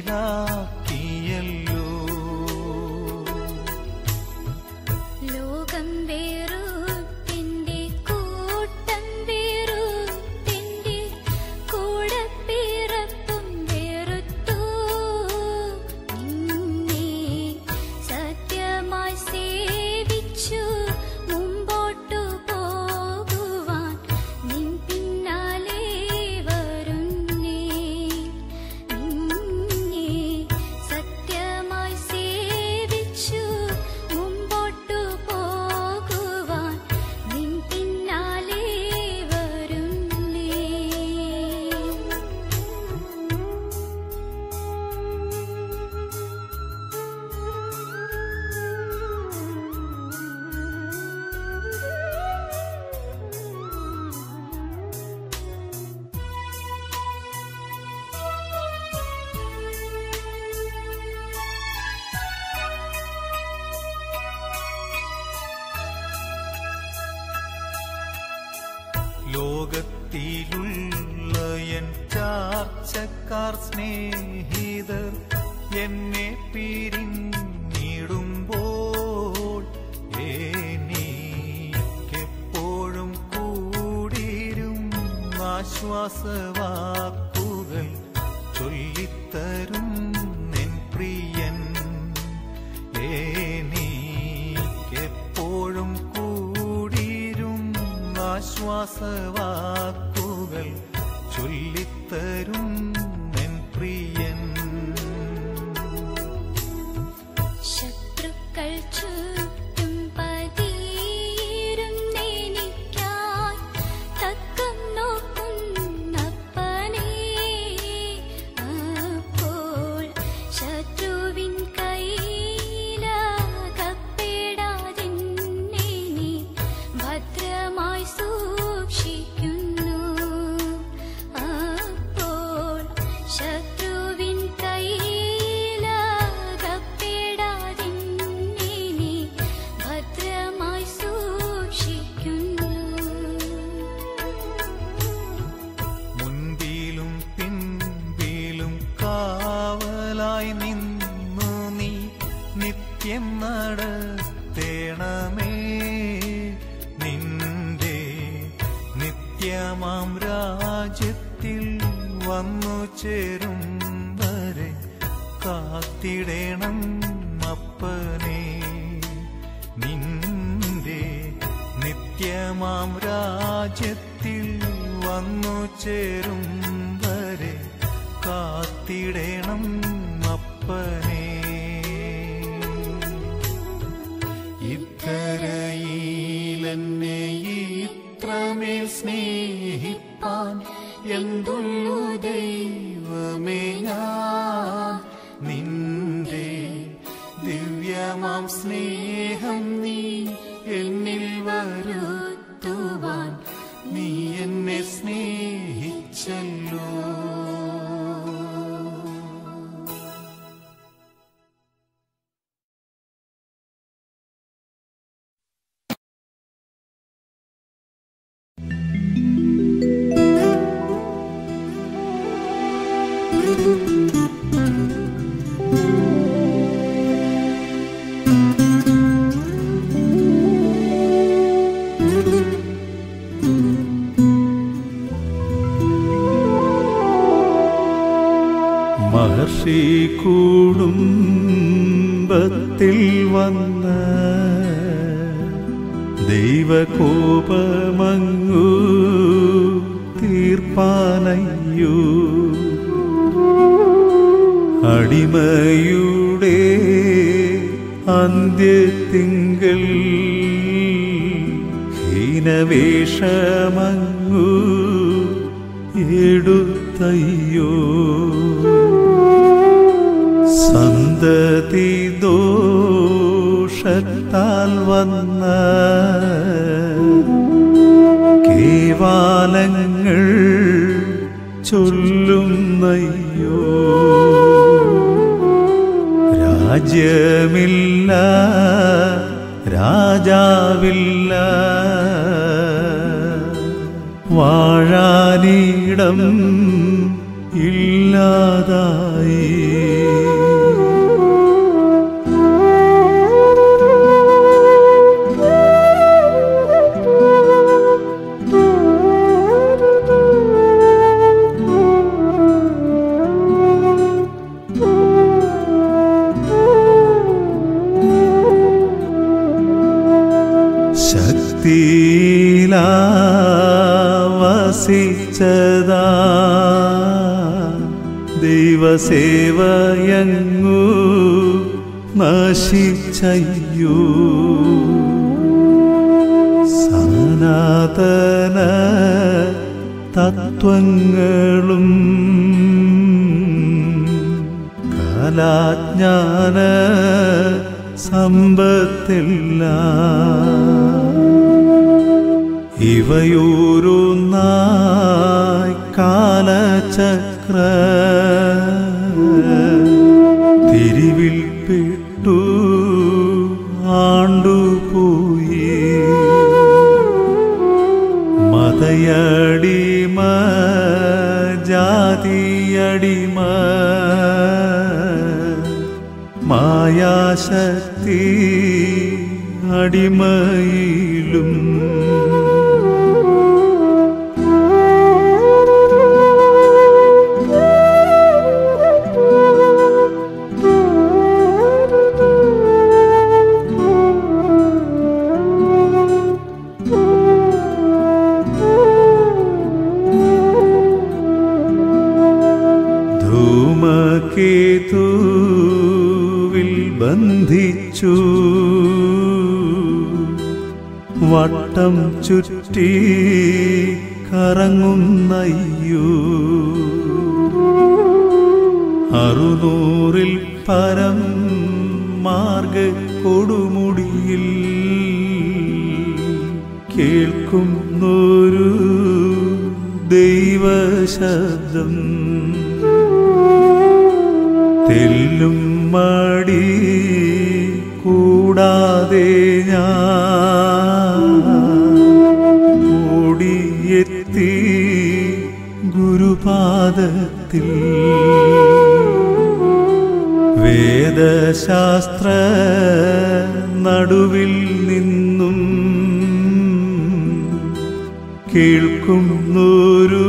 കയ്യിലാക്കിയല്ലോ. ലോകം വേറുത്തെന്റെ കൂട്ടം വേറുത്തെന്റെ കൂടപ്പിറപ്പും വേറുത്തു. നിന്നെ സത്യമായി സേവിച്ചു മുമ്പോട്ടു പോകുവാൻ നിൻ പിന്നാലെ വരുന്നേ. നിന്നെ സത്യമായി സേവിച്ചു മുമ്പോട്ടു പോകുവാൻ നിൻ പിന്നാലെ വരുന്നേ. ലോകത്തിലുള്ള എൻ ചാർച്ചക്കാർ സ്നേഹിതർ എന്നെ പിരിഞ്ഞിടുമ്പോൾ എനിക്കെപ്പോഴും കൂടിരും ആശ്വാസവാക്കുകൾ ചൊല്ലിത്തരും നിൻ പ്രിയൻ. എനിക്കെപ്പോഴും കൂടിരും ആശ്വാസവാക്കുകൾ ചൊല്ലിത്തരും നിൻ പ്രിയൻ. ശത്രുക്കൾ ചുറ്റും പതിയിരുന്നെനിക്കായി തക്കം നോക്കുന്നപ്പനേ. അപ്പോൾ ശത്രുവിൻ കയ്യിലകപ്പെടാതെന്നെ നീ ഭദ്രമായി സൂക്ഷിക്കുന്നു. അപ്പോൾ ശത്രുവിൻ കയ്യിലകപ്പെടാതെന്നെ നീ ഭദ്രമായി സൂക്ഷിക്കുന്നു. മുൻപിലും പിൻപിലും കാവലായി നിന്നു നീ നിത്യം നടത്തേണമേ. നിന്റെ നിത്യമാം രാജ്യത്തിൽ വന്നു ചേരും വരെ കാത്തിടേണം അപ്പനേ. നിന്റെ നിത്യമാം രാജ്യത്തിൽ വന്നു ചേരും വരെ കാത്തിടേണം അപ്പനേ. ഇക്കരയിലെന്നെ ഇത്രമേൽ സ്നേഹിപ്പാൻ എന്തുള്ളു ദൈവമേ ഞാൻ. നിന്റെ ദിവ്യമാം സ്നേഹം നീ എന്നിൽ വരുത്തുവാൻ നീ എന്നെ സ്നേഹിച്ചല്ലോ. മഹർഷി കുടുംബത്തിൽ വന്ന ദൈവകോപമങ്ങു തീർപ്പാനയ്യോ. അടിമയുടെ അന്ത്യത്തിങ്കൽ ഹീനവേഷമങ്ങു എടുത്തയ്യോ. സന്തതി ദോഷത്താൽ വന്ന കേവാലങ്ങൾ ചൊല്ലുന്നയ്യോ. രാജ്യമില്ല രാജാവില്ല വാഴാനിടം ഇല്ലാതായി. ശക്തിയിലാ വസിച്ചതാ ദൈവസേവയങ്ങു നശിച്ചയ്യോ. സനാതന തത്വങ്ങളും കലാജ്ഞാന സമ്പത്തില്ല ഇവയോരോന്നായി കാലചക്ര തിരിവിൽപ്പെട്ടു ആണ്ടുപോയി. മതയടിമ ജാതിയടിമ മായാശക്തി അടിമയിലും ധൂമകേതുവിൽ ബന്ധിച്ചു വട്ടം ചുറ്റി കറങ്ങുന്നയ്യോ. 600 പരം മാർഗ കൊടുമുടിയിൽ കേൾക്കുന്നൊരു ദൈവശബ്ദം. തെല്ലും മടി കൂടാതെ ഞാൻ ഓടിയെത്തി ഗുരുപാദത്തിൽ. വേദശാസ്ത്ര നടുവിൽ നിന്നും കേൾക്കുന്നൊരു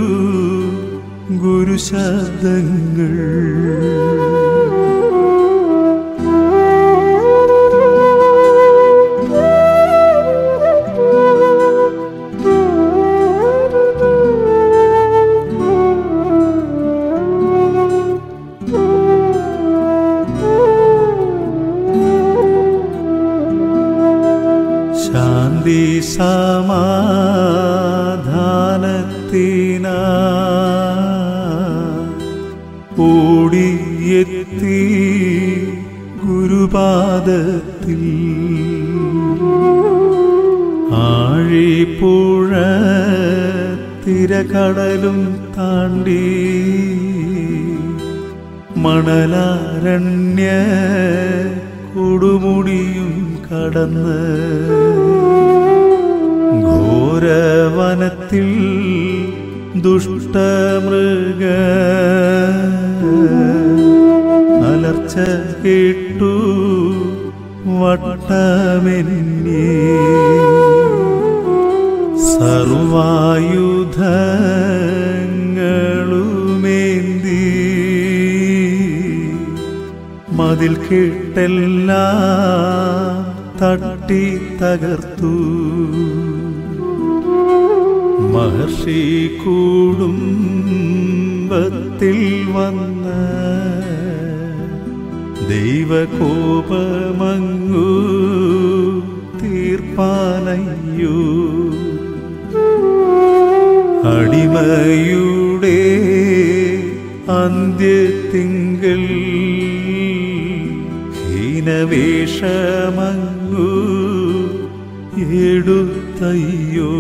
ഗുരുശബ്ദങ്ങൾ. ശാന്തി സമാധാനത്തിനാ ഓടിയെത്തി ഗുരുപാദത്തിൽ. ആഴിപ്പുഴ തിരകടലും താണ്ടി മണലാരണ്യ കൊടുമുടിയും കടന്ന് ഘോരവനത്തിൽ ദുഷ്ടമൃഗ അലർച്ച കേട്ടു വട്ടമെന്നെ. സർവായുധങ്ങളുമേന്തി മതിൽ കെട്ടെല്ലാം തട്ടി തകർത്തു. മഹർഷി കുടുംബത്തിൽ വന്ന ദൈവകോപമങ്ങു തീർപ്പാനയ്യോ. അടിമയുടെ അന്ത്യത്തിങ്കൽ ഹീനവേഷമങ്ങു എടുത്തയ്യോ.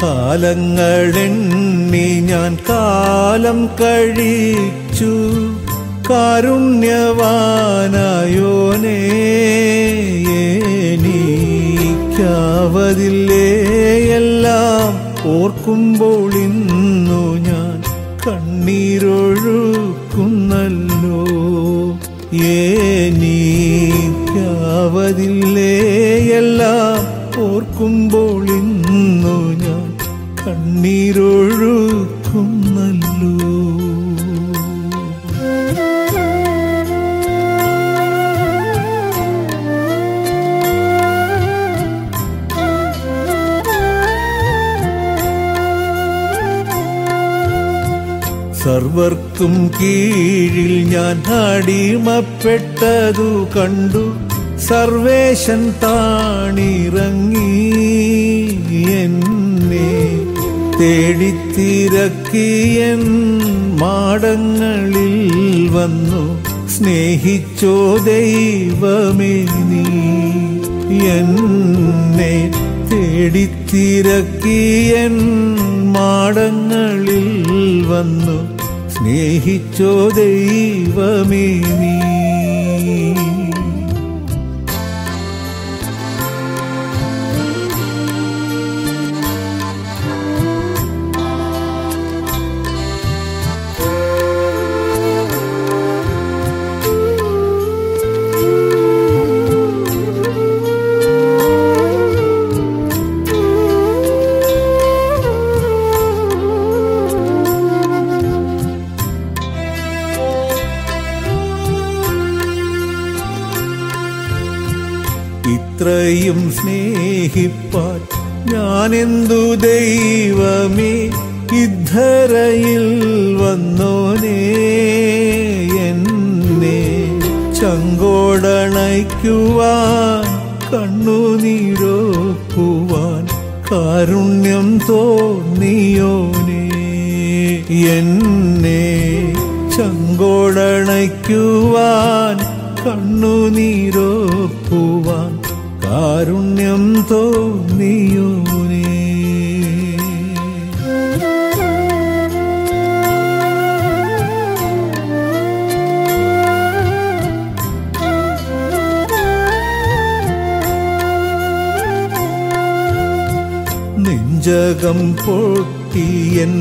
കാലങ്ങളെണ്ണി ഞാൻ കാലം കഴിച്ചു കാരുണ്യവാനായോനേ എനിക്കാവതില്ലേ എല്ലാം ഓർക്കുമ്പോൾ ഇന്നു ഞാൻ കണ്ണീരൊഴുക്കുന്നല്ലോ എനിക്കാവതില്ലേ എല്ലാം ഓർക്കുമ്പോൾ ഇന്നു ഞാൻ കണ്ണീരൊഴുക്കുന്നല്ലോ. സർവർക്കും കീഴിൽ ഞാൻ അടിമപ്പെട്ടതു കണ്ടു സർവേശൻ താണിറങ്ങി എന്നെ തേടിത്തിരക്കിയൻ മാടങ്ങളിൽ വന്നു സ്നേഹിച്ചോ ദൈവമേ നീ എന്നെ തേടിത്തിരക്കിയൻ മാടങ്ങളിൽ വന്നു സ്നേഹിച്ചോ ദൈവമേ നീ. ഇത്രയും സ്നേഹിപ്പാൻ ഞാനെന്തു ദൈവമേ ഇദ്ധരയിൽ വന്നോനേ എന്നെ ചങ്കോടണയ്ക്കുവാൻ കണ്ണുനീരൊപ്പുവാൻ കാരുണ്യം തോന്നിയോനേ എന്നെ ചങ്കോടണയ്ക്കുവാൻ കണ്ണുനീരൊപ്പുവാൻ കാരുണ്യം തോന്നിയോനേ. നെഞ്ചകം പൊട്ടിയൻ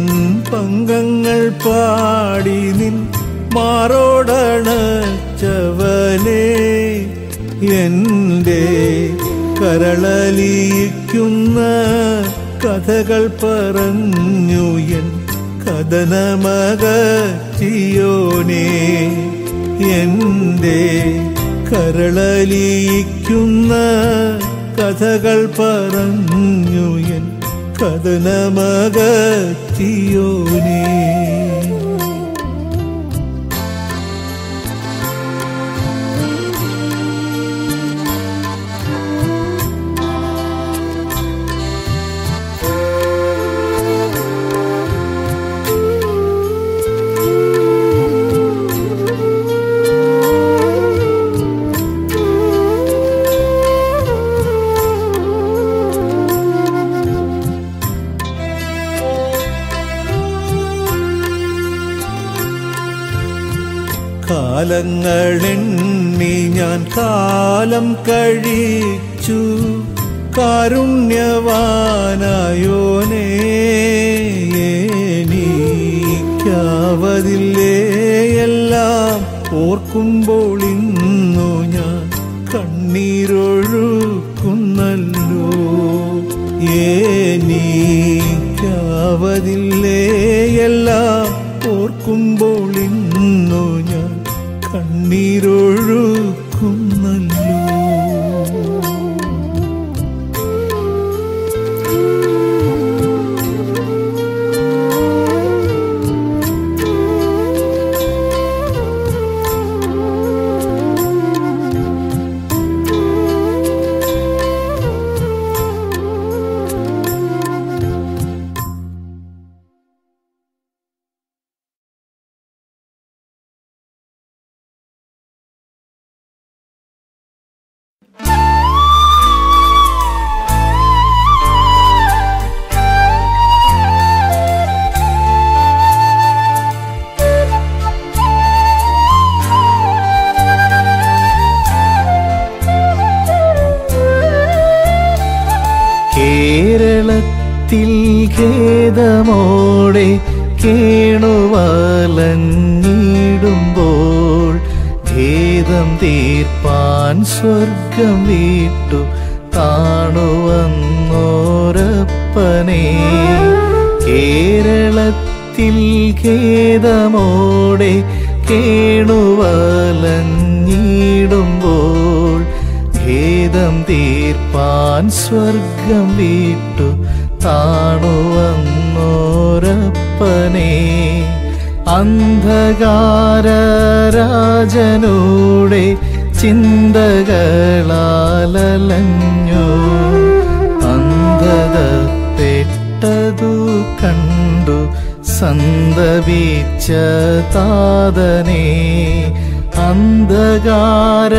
പങ്കങ്ങൾ പാടി നിൻ മാറോടണച്ചവനേ എന്റെ കരളലിയിക്കുന്ന കഥകൾ പറഞ്ഞു എൻ കഥനമകറ്റിയോനേ എന്റെ കരളലിയിക്കുന്ന കഥകൾ പറഞ്ഞു എൻ കഥനമകറ്റിയോനേ. കാലങ്ങളെണ്ണി ഞാൻ കാലം കഴിച്ചു കാരുണ്യവാനായോനേ എനിക്കാവതില്ലേ എല്ലാം ഓർക്കുമ്പോൾ ഇന്നു ഞാൻ കണ്ണീരൊഴുക്കുന്നല്ലോ എനിക്കാവതില്ലേ എല്ലാം ഓർക്കുമ്പോൾ ഇന്നു ഞാൻ കണ്ണീരൊഴുക്കുന്നല്ലോ. ഖേദമോടെ കേണുവലഞ്ഞിടുമ്പോൾ ഖേദം തീർപ്പാൻ സ്വർഗം വിട്ടു താണുവന്നോരപ്പനെ കേരളത്തിൽ ഖേദമോടെ കേണുവലഞ്ഞിടുമ്പോൾ ഖേദം തീർപ്പാൻ സ്വർഗം വിട്ടു താണുവന്നോരപ്പനെ അന്ധകാര രാജനൂടെ ചിന്തകളാലലഞ്ഞു അന്ധത പെട്ടതു കണ്ടു സന്തപിച്ച താതനെ അന്ധകാര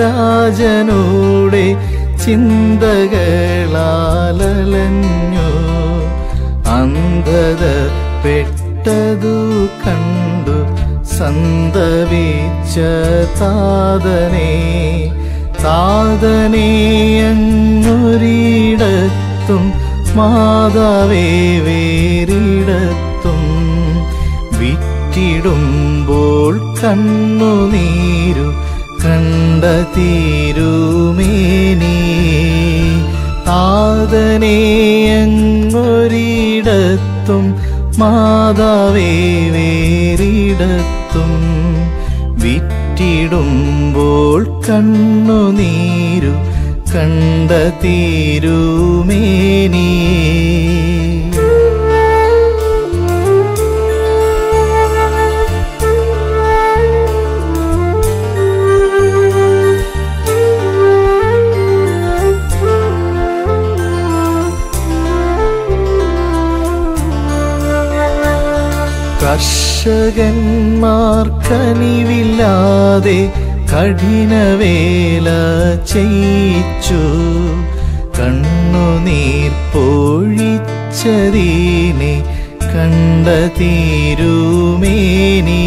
രാജനൂടെ ചിന്തകളാലലഞ്ഞു അന്ധത പെട്ടതു കണ്ടു സന്തപിച്ച താതനെ താതനെ അങ്ങൊരിടത്തും മാതാവേ വേറിടത്തും വിറ്റിടുമ്പോൾ കണ്ണുനീരു കണ്ട തീരുമേനി താതനെ അങ്ങൊരിടത്തും മാതാവേ വേറിടത്തും വിറ്റിടുമ്പോൾ കണ്ണുനീരു കണ്ട തീരുമേനി കർഷകന്മാർക്കനിവില്ലാതെ കഠിനവേല ചെയ്യിച്ചു കണ്ണുനീർ പൊഴിച്ചതിനെ കണ്ട തീരുമേനി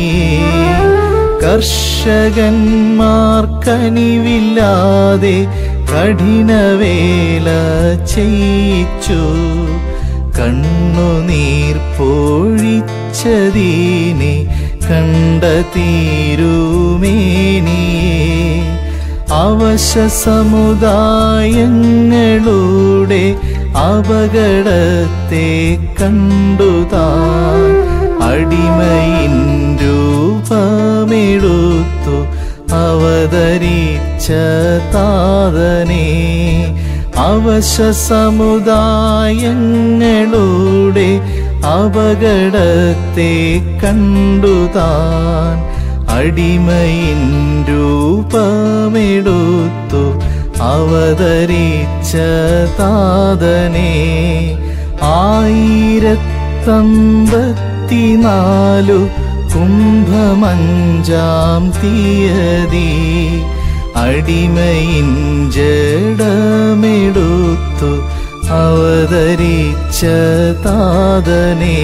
കർഷകന്മാർക്കനിവില്ലാതെ കഠിനവേല ചെയ്യിച്ചു കണ്ണുനീർ പൊഴിച്ചതിനെ കണ്ട തീരുമേനി അവശ സമുദായങ്ങളുടെ അപകടത്തെ കണ്ടുതാൻ അടിമയിൻ രൂപമെടുത്തു അവതരിച്ച താതനെ അവശ സമുദായങ്ങളുടെ അപകടത്തെ കണ്ടുതാൻ അടിമയിൻ രൂപമെടുത്തു അവതരിച്ച താതനെ 1054 കുംഭമഞ്ചാം തീയതി അടിമയിൻ ജഡമെടുത്തു അവതരിച്ച താതനെ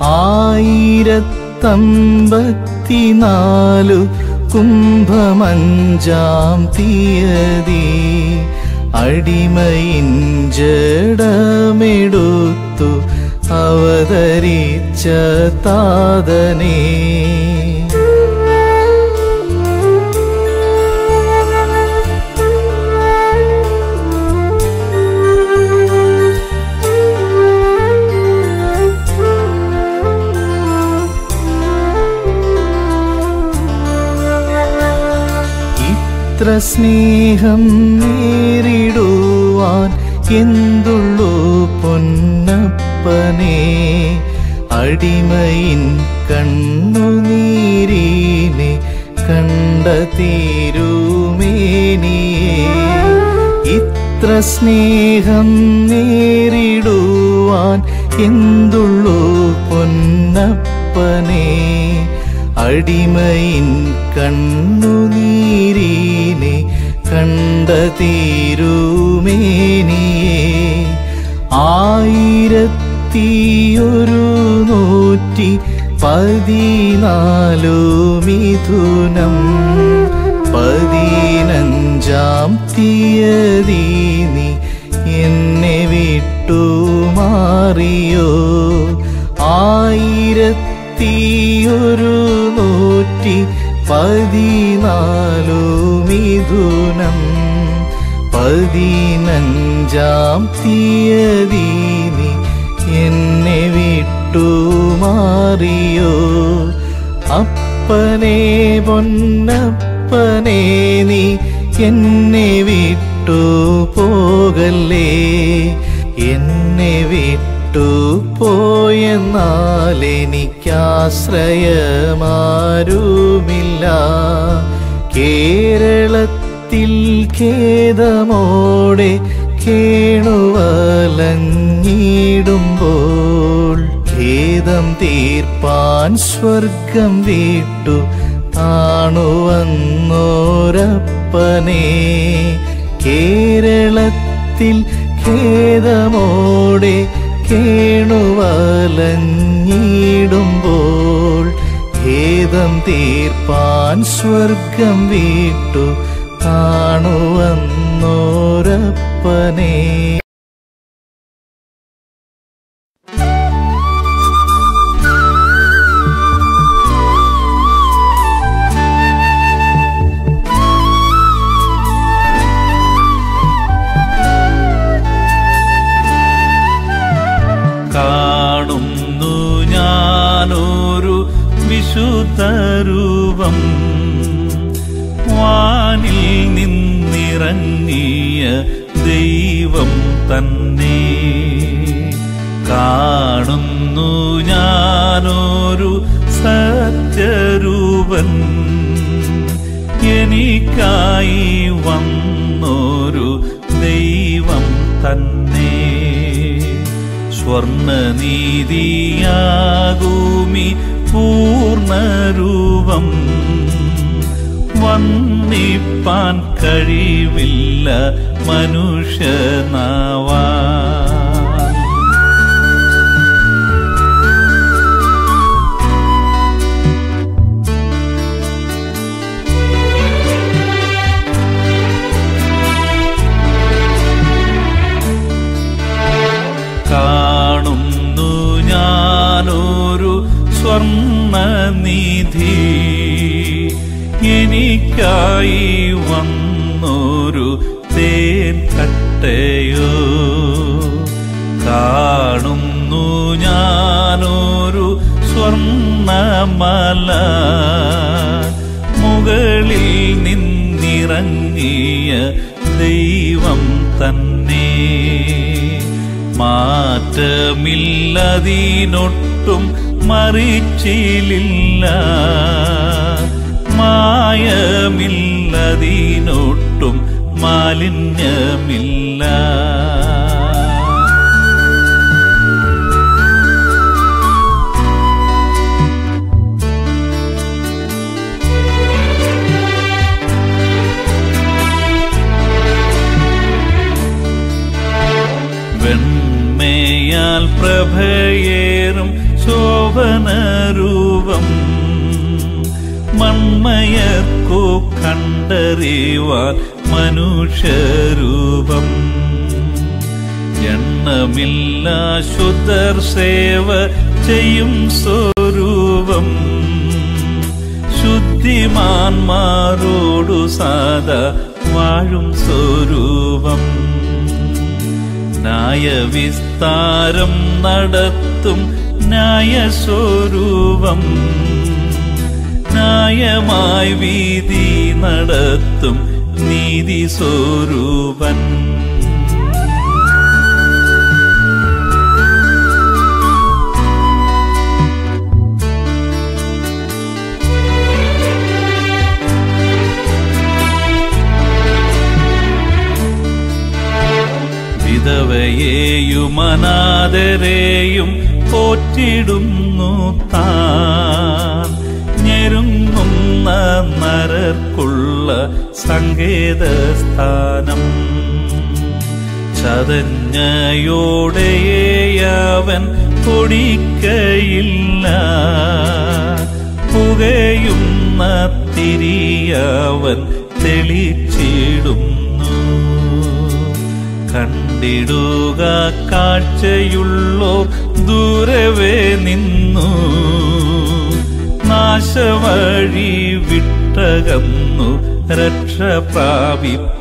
1054 കുംഭമഞ്ചാം തീയതി അടിമയിൻ ജഡമെടുത്തു അവതരിച്ച താതനെ ഇത്ര സ്നേഹം നേരിടുവാൻ എന്തുള്ളൂ പൊന്നപ്പനെ അടിമയിൻ കണ്ണുനീരിനെ കണ്ട തീരുമേനിയെ ഇത്ര സ്നേഹം നേരിടുവാൻ എന്തുള്ളൂ പൊന്നപ്പനെ അടിമയിൻ കണ്ണുനീരിനെ കണ്ട തീരുമേനിയെ 1114 മിഥുനം 15-ാം തീയതി നീ എന്നെ വിട്ടു മാറിയോ. 1114 മിഥുനം 15-ാം തീയതി നീ എന്നെ വിട്ടു മാറിയോ. അപ്പനെ പൊന്നപ്പനെ നീ എന്നെ വിട്ടു പോകല്ലേ. എന്നെ വിട്ടു പോയെന്നാൽ എനിക്കാശ്രയമാരുമില്ല. കേരളത്തിൽ ഖേദമോടെ കേണുവലഞ്ഞിടുമ്പോൾ ഖേദം തീർപ്പാൻ സ്വർഗം വിട്ടു താണുവന്നോരപ്പനെ. കേരളത്തിൽ ഖേദമോടെ കേണുവലഞ്ഞിടുമ്പോൾ ഖേദം തീർപ്പാൻ സ്വർഗം വിട്ടു താണുവന്നോരപ്പനെ. കാണുന്നു ഞാനൊരു വിശുദ്ധരൂപം വാനിൽ നിന്നിറങ്ങിയ ദൈവം തന്നെ. കാണുന്നു ഞാനൊരു സത്യരൂപൻ എനിക്കായി വന്നൊരു ദൈവം തന്നെ. സ്വർണനീതിയാകൂമി പൂർണ്ണരൂപം വന്നിപ്പാൻ കഴിവില്ല മനുഷ്യനാവാൻ. കാണുന്നു ഞാനൊരു സ്വർണനിധി എനിക്കായി വന്നൊരു തേൻകട്ടയോ. കാണുന്നു ഞാനൊരു സ്വർണമല മുകളിൽ നിന്നിറങ്ങിയ ദൈവം തന്നെ. മാറ്റമില്ലതിനൊട്ടും മറിച്ചിലില്ല മായമില്ലതിനൊട്ടും മാലിന്യമില്ല. വെണ്മയാൽ പ്രഭയേറും ശോഭനരൂപം മൺമയർക്കു കണ്ടറിവാൻ മനുഷ്യരൂപം. എണ്ണമില്ല ശുദ്ധർ സേവ ചെയ്യും സ്വരൂപം ശുദ്ധിമാന്മാരോടു സാദാ വാഴും സ്വരൂപം. ന്യായവിസ്താരം നടത്തും ന്യായസ്വരൂപം ന്യായമായി വീതി നടത്തും നീതി സ്വരൂപൻ. വിധവയെയും അനാഥരെയും പോറ്റിടുന്നു താൻ. ഞെരുങ്ങുന്ന നരർക്കുള്ള സങ്കേതസ്ഥാനം. ചതഞ്ഞയോടെയവൻ പൊടിക്കയില്ല പുകയുന്ന തിരിയവൻ തെളിച്ചിടുന്നു. കണ്ടിടുക കാഴ്ചയുള്ളോ ദൂരവേ നിന്നു നാശവഴി വിട്ടകന്നു രക്ഷ പ്രാപിപ്പാൻ.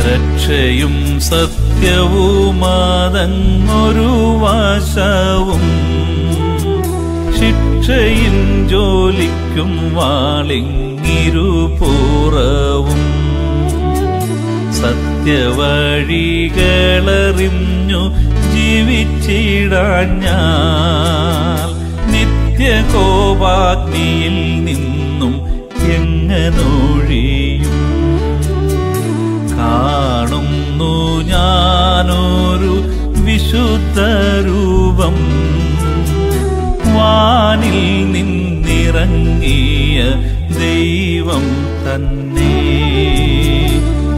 രക്ഷയും സത്യവുമാതങ്ങൊരു വശവും ശിക്ഷയും ജോലിക്കും വാളിങ്ങിരുപുറവും സത്യവഴികളറിഞ്ഞു ജീവിച്ചിടാഞ്ഞാൽ നിത്യകോപാഗ്നിയിൽ നിന്നും എങ്ങനൊഴിയും. കാണുന്നു ഞാനൊരു വിശുദ്ധരൂപം വാനിൽ നിന്നിറങ്ങിയ ദൈവം തന്നെ.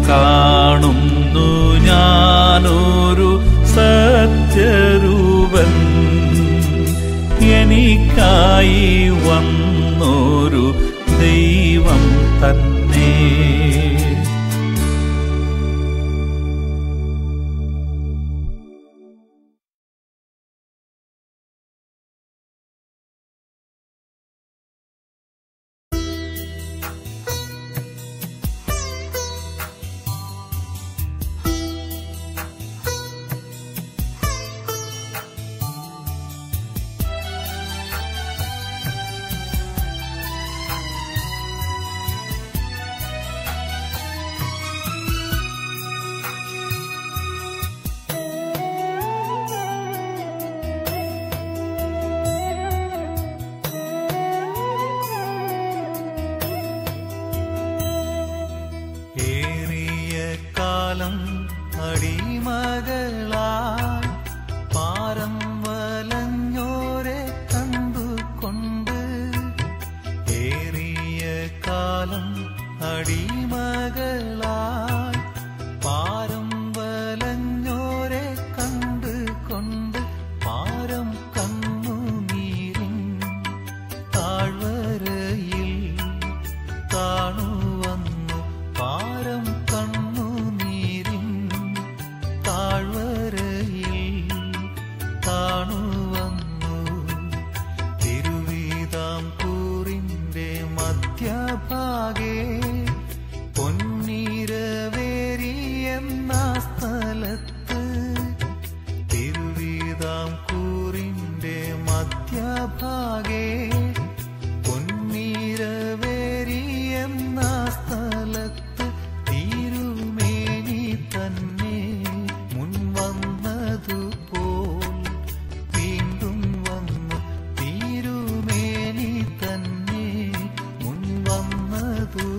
കാണുന്നു ഞാനൊരു സത്യരൂപൻ എനിക്കായി വന്നൊരു ദൈവം തന്നെ. അടിമകളായി പാരം വലഞ്ഞോരെ കണ്ടുകൊണ്ട് ഏറിയ കാലം അടിമകളായി പാരം വലഞ്ഞോരെ കണ്ടുകൊണ്ട് പാരം കണ്ണുനീരിൻ താഴ്വരയിൽ താണുവന്നു. പാരം കണ്ണുനീരിൻ താഴ്വരയിൽ താണുവന്നു. തിരുവിതാംകൂറിന്റെ മധ്യഭാഗേ പൊന്നിരവേരി എന്ന സ്ഥലത്ത് തിരുവിതാംകൂറിന്റെ മധ്യഭാഗേ പൊന്നിരവേരി എന്ന സ്ഥലത്ത് തിരുമേനി തന്നെ മുൻവന്നതുപോൽ വീണ്ടും വന്നു. തിരുമേനി തന്നെ മുൻവന്നതുപോൽ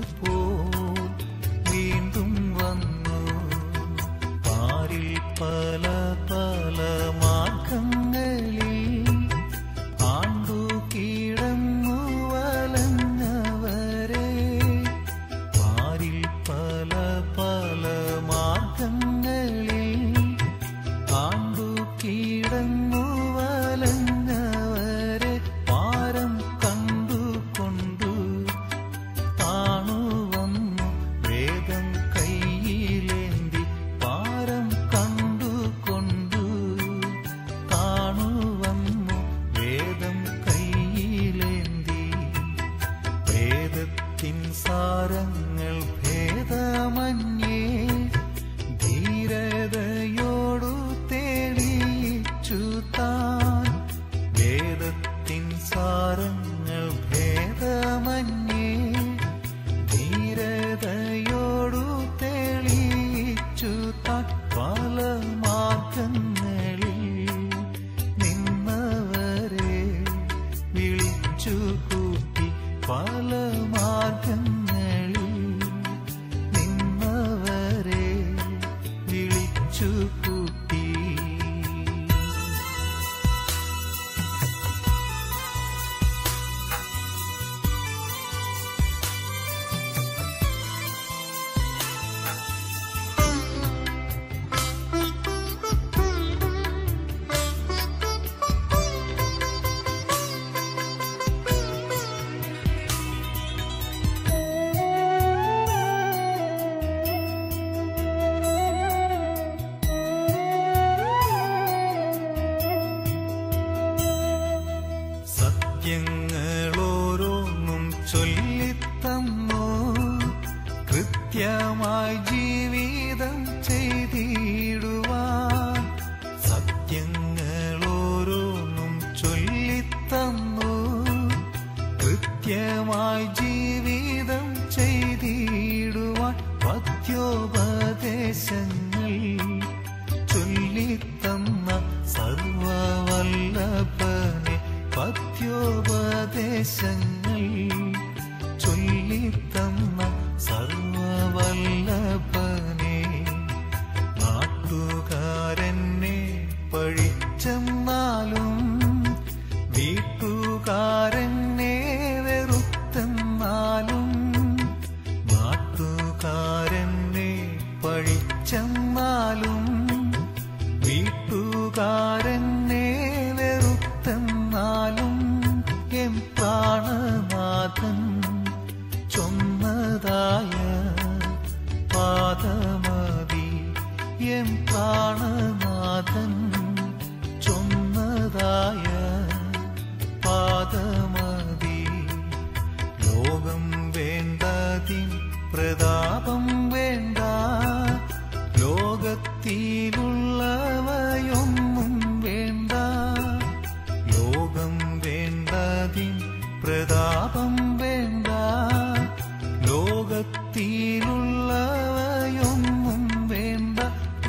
വീണ്ടും വന്നു. പാരിൽ പല പല മാർഗങ്ങളിൽ ആണ്ടു കീഴങ്ങു വലഞ്ഞവരെ പാരിൽ പല പല മാർഗങ്ങളിൽ ആണ്ടു കീഴങ്ങു വലഞ്ഞവരെ പാരം കണ്ടുകൊണ്ടു താണുവന്നു. വേദം കയ്യിലേന്തി പാരം കണ്ടുകൊണ്ടു താണുവന്നു. വേദം കയ്യിലേന്തി വേദത്തിൻ സാരങ്ങൾ ഭേദമന്യേ ധീരതയോടു തെളിയിച്ചു താൻ. വേദത്തിൻ സാരങ്ങൾ ഭേദമന്യേ ധീരതയോടു തെളിയിച്ചു താൻ. പല മാർഗങ്ങളിൽ നിന്നവരെ വിളിച്ചു കൂട്ടി. പല മാർഗങ്ങളിൽ തന്നു കൃത്യമായി ജീവിതം ചെയ്തിടുവാൻ സത്യങ്ങളോരോന്നും ചൊല്ലിത്തന്നു കൃത്യമായി ജീവിതം ചെയ്തിടുവാൻ പഥ്യോപദേശങ്ങൾ ചൊല്ലിത്തന്ന സർവവല്ലഭനെ പഥ്യോപദേശങ്ങൾ ചൊല്ലിത്തന്ന സർവവല്ലഭനെ നാട്ടുകാരനെ പഴിച്ചെന്നാലും വീട്ടുകാരനെ വെറുത്തെന്നാലും നാട്ടുകാരനെ പഴിച്ചെന്നാലും വീട്ടുകാരനെ വെറുത്തെന്നാലും എം പ്രാണനാഥൻ ചൊന്നതായ പാദമതി എം പ്രാണനാഥൻ ചൊന്നതായ പാദമതി ലോകം വേണ്ടതിൻ പ്രതാപം വേണ്ട ലോകത്തിലുള്ളവയൊന്നും വേണ്ട ലോകം വേണ്ടതിൻ പ്രതാപം വേണ്ട ലോകത്തിലുള്ളവയൊന്നും വേണ്ട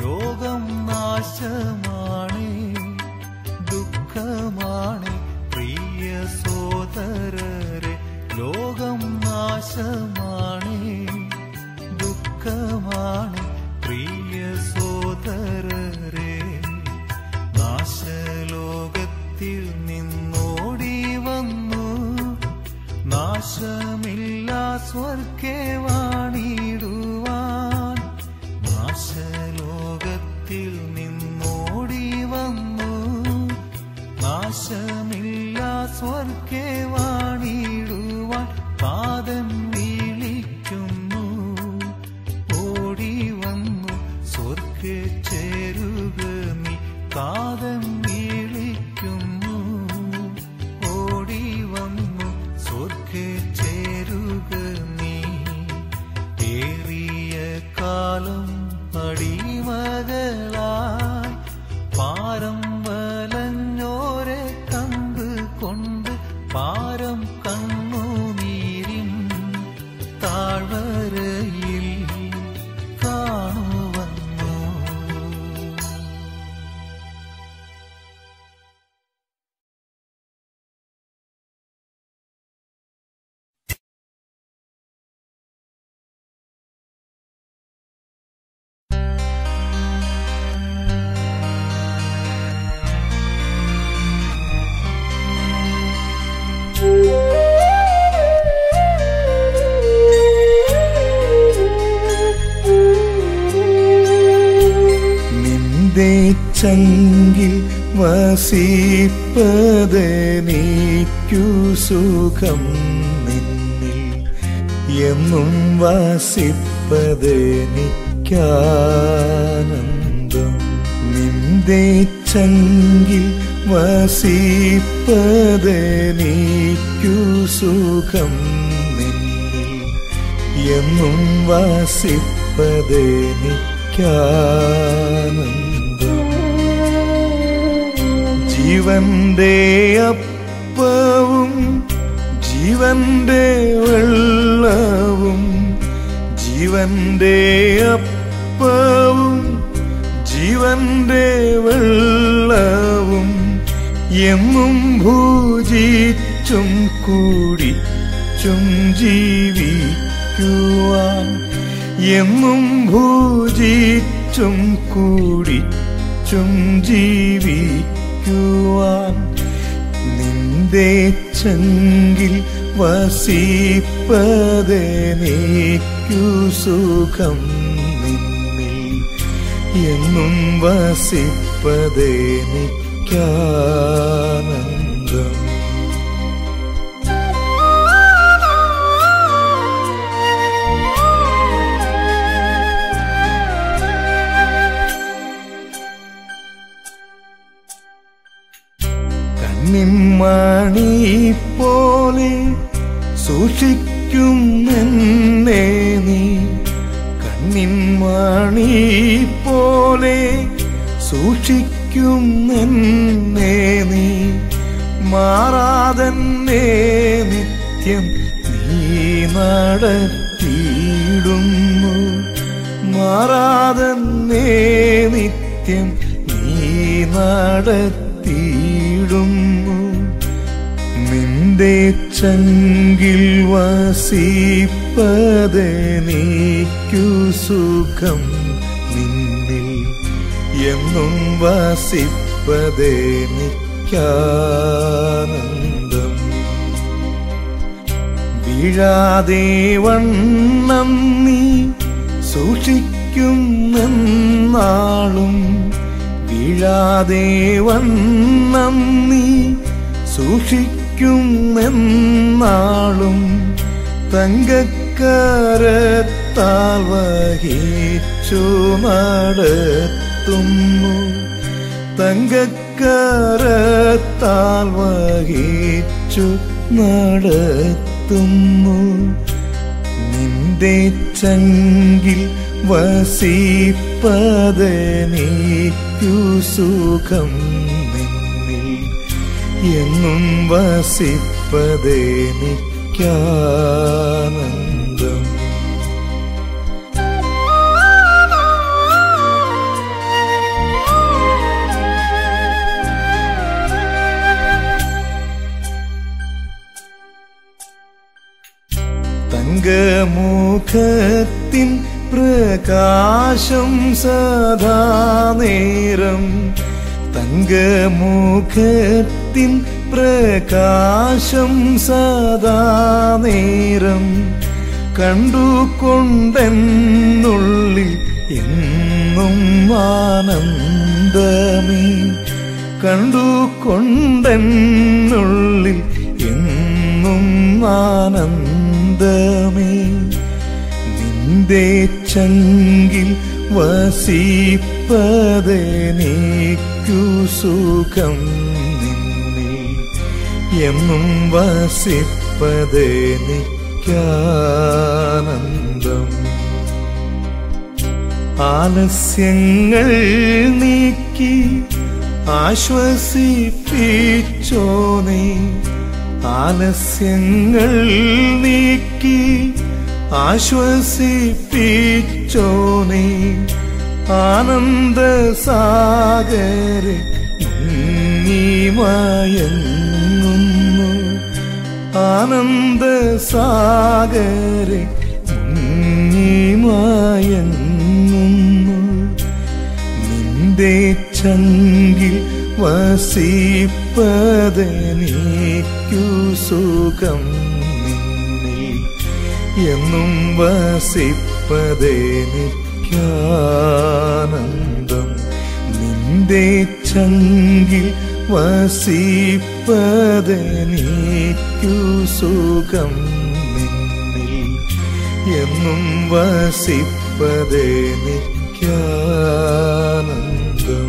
ലോകം നാശമാണ് ദുഃഖമാണ് പ്രിയ സോദരരെ ലോകം നാശമാണ് ദുഃഖമാണ് പ്രിയ സോദരരെ നാശലോകത്തിൽ നിന്നോടി വന്നു നാശമില്ല സ്വർഗേ വാണിടുവാൻ നാശലോകത്തിൽ നിന്നോടി വന്നു നാശമില്ല സ്വർഗേ വാണിടുവാൻ പാദം വിളിക്കുന്നു ഓടി വന്നു സ്വർഗേ ചേരുക നീ പാദം വിളിക്കുന്നു ഓടി വന്നു സ്വർഗേ ചേരുക നീ ഏറിയ കാലം അടിമകളായി പാരം വലഞ്ഞോരെ കണ്ടുകൊണ്ട് പാരം കണ്ണുനീരിൻ താഴ്വരയിൽ കാണുവന്നു ചങ്കിൽ വസിപ്പതെനിക്കു സുഖം നിന്നിൽ എന്നും വസിപ്പതെനിക്കാനന്ദം നിന്റെ ചങ്കിൽ വസിപ്പതെനിക്കു സുഖം നിന്നിൽ എന്നും വസിപ്പതെനിക്കാനന്ദം ജീവന്റെ അപ്പവും ജീവന്റെ വെള്ളവും ജീവന്റെ അപ്പവും ജീവന്റെ വെള്ളവും എന്നും ഭുജിച്ചും കുടിച്ചും ജീവിക്കുവാൻ എന്നും ഭുജിച്ചും കുടിച്ചും ജീവിക്കുവാൻ നിന്റെ ചങ്കിൽ വസിപ്പതെനിക്കു സുഖം നിന്നിൽ എന്നും വസിപ്പതെനിക്കാനന്ദം നിന്മണി പോലെ സൂക്ഷിക്ക സൂക്ഷിക്കുന്നെന്നെ നീ കണ്ണിൻ മണി പോലെ സൂക്ഷിക്കുന്നെന്നെ നീ മാറാതെന്നെ നിത്യം നീ നടത്തിയിടുന്നു മാറാതെന്നെ നിത്യം നീ നടത്തിയിടുന്നു നിന്റെ ചങ്കിൽ വസിപ്പതെനിക്കു സുഖം നിന്നിൽ എന്നും വസിപ്പതെനിക്കാനന്ദം വീഴാതെ വണ്ണം നീ സൂക്ഷിക്കുന്നെന്നാളും വീഴാതെ വണ്ണം നീ സൂക്ഷിക്കുന്നെന്നാളും തങ്കക്കരത്താൽ വഹിച്ചു നടത്തുന്നു തങ്കക്കരത്താൽ വഹിച്ചു നടത്തുന്നു നിന്റെ ചങ്കിൽ വസിപ്പതെനിക്കു സുഖം നിന്നിൽ എന്നും വസിപ്പതെനിക്കാനന്ദം തങ്കമുഖത്തിൻ പ്രകാശം സദാ നേരം തങ്കമുഖത്തിൻ പ്രകാശം സദാ നേരം കണ്ടുകൊണ്ടെന്നുള്ളിൽ എന്നും ആനന്ദമേ കണ്ടുകൊണ്ടെന്നുള്ളിൽ എന്നും ആനന്ദമേ നിന്റെ ചങ്കിൽ വസിപ്പതെനിക്കു സുഖം നിന്നിൽ എന്നും വസിപ്പതെനിക്കാനന്ദം ആലസ്യങ്ങൾ നീക്കി ആശ്വസിപ്പിച്ചോനേ ആലസ്യങ്ങൾ നീക്കി ആശ്വസിപ്പിച്ചോനേ ആനന്ദസാഗരെ മുങ്ങിമയങ്ങുന്നു ആനന്ദസാഗരെ മുങ്ങിമയങ്ങുന്നു നിന്റെ ചങ്കിൽ വസിപ്പതെനിക്കു സുഖം നിന്നിൽ എന്നും വസിപ്പതെനിക്കാനന്ദം നിന്റെ ചങ്കിൽ വസിപ്പതെനിക്കു സുഖം നിന്നിൽ എന്നും വസിപ്പതെനിക്കാനന്ദം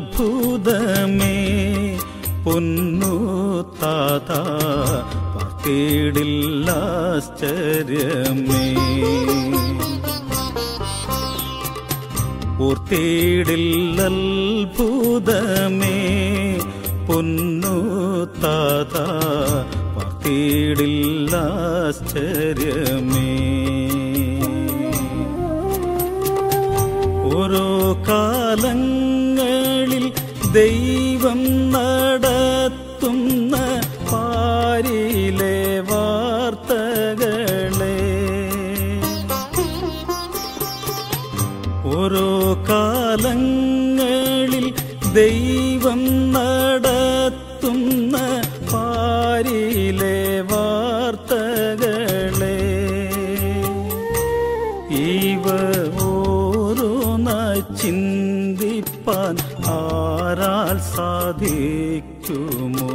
ില്ലത്ഭുതമേ പൊന്നു താത പാർത്തിടില്ലാശ്ചര്യമേ ഓർത്തിടില്ലത്ഭുതമേ പൊന്നു താത പാർത്തിടില്ലാശ്ചര്യമേ ഓരോ കാലങ്ങളിൽ ദൈവം നടത്തുന്ന പാരിലെ വാർത്തകളെ ഓരോ കാലങ്ങളിൽ ദൈവം നടത്തുന്ന പാരിലെ വാർത്തകളെ സന്ദർശിപ്പാൻ ആരാൽ സാധിക്കുമോ?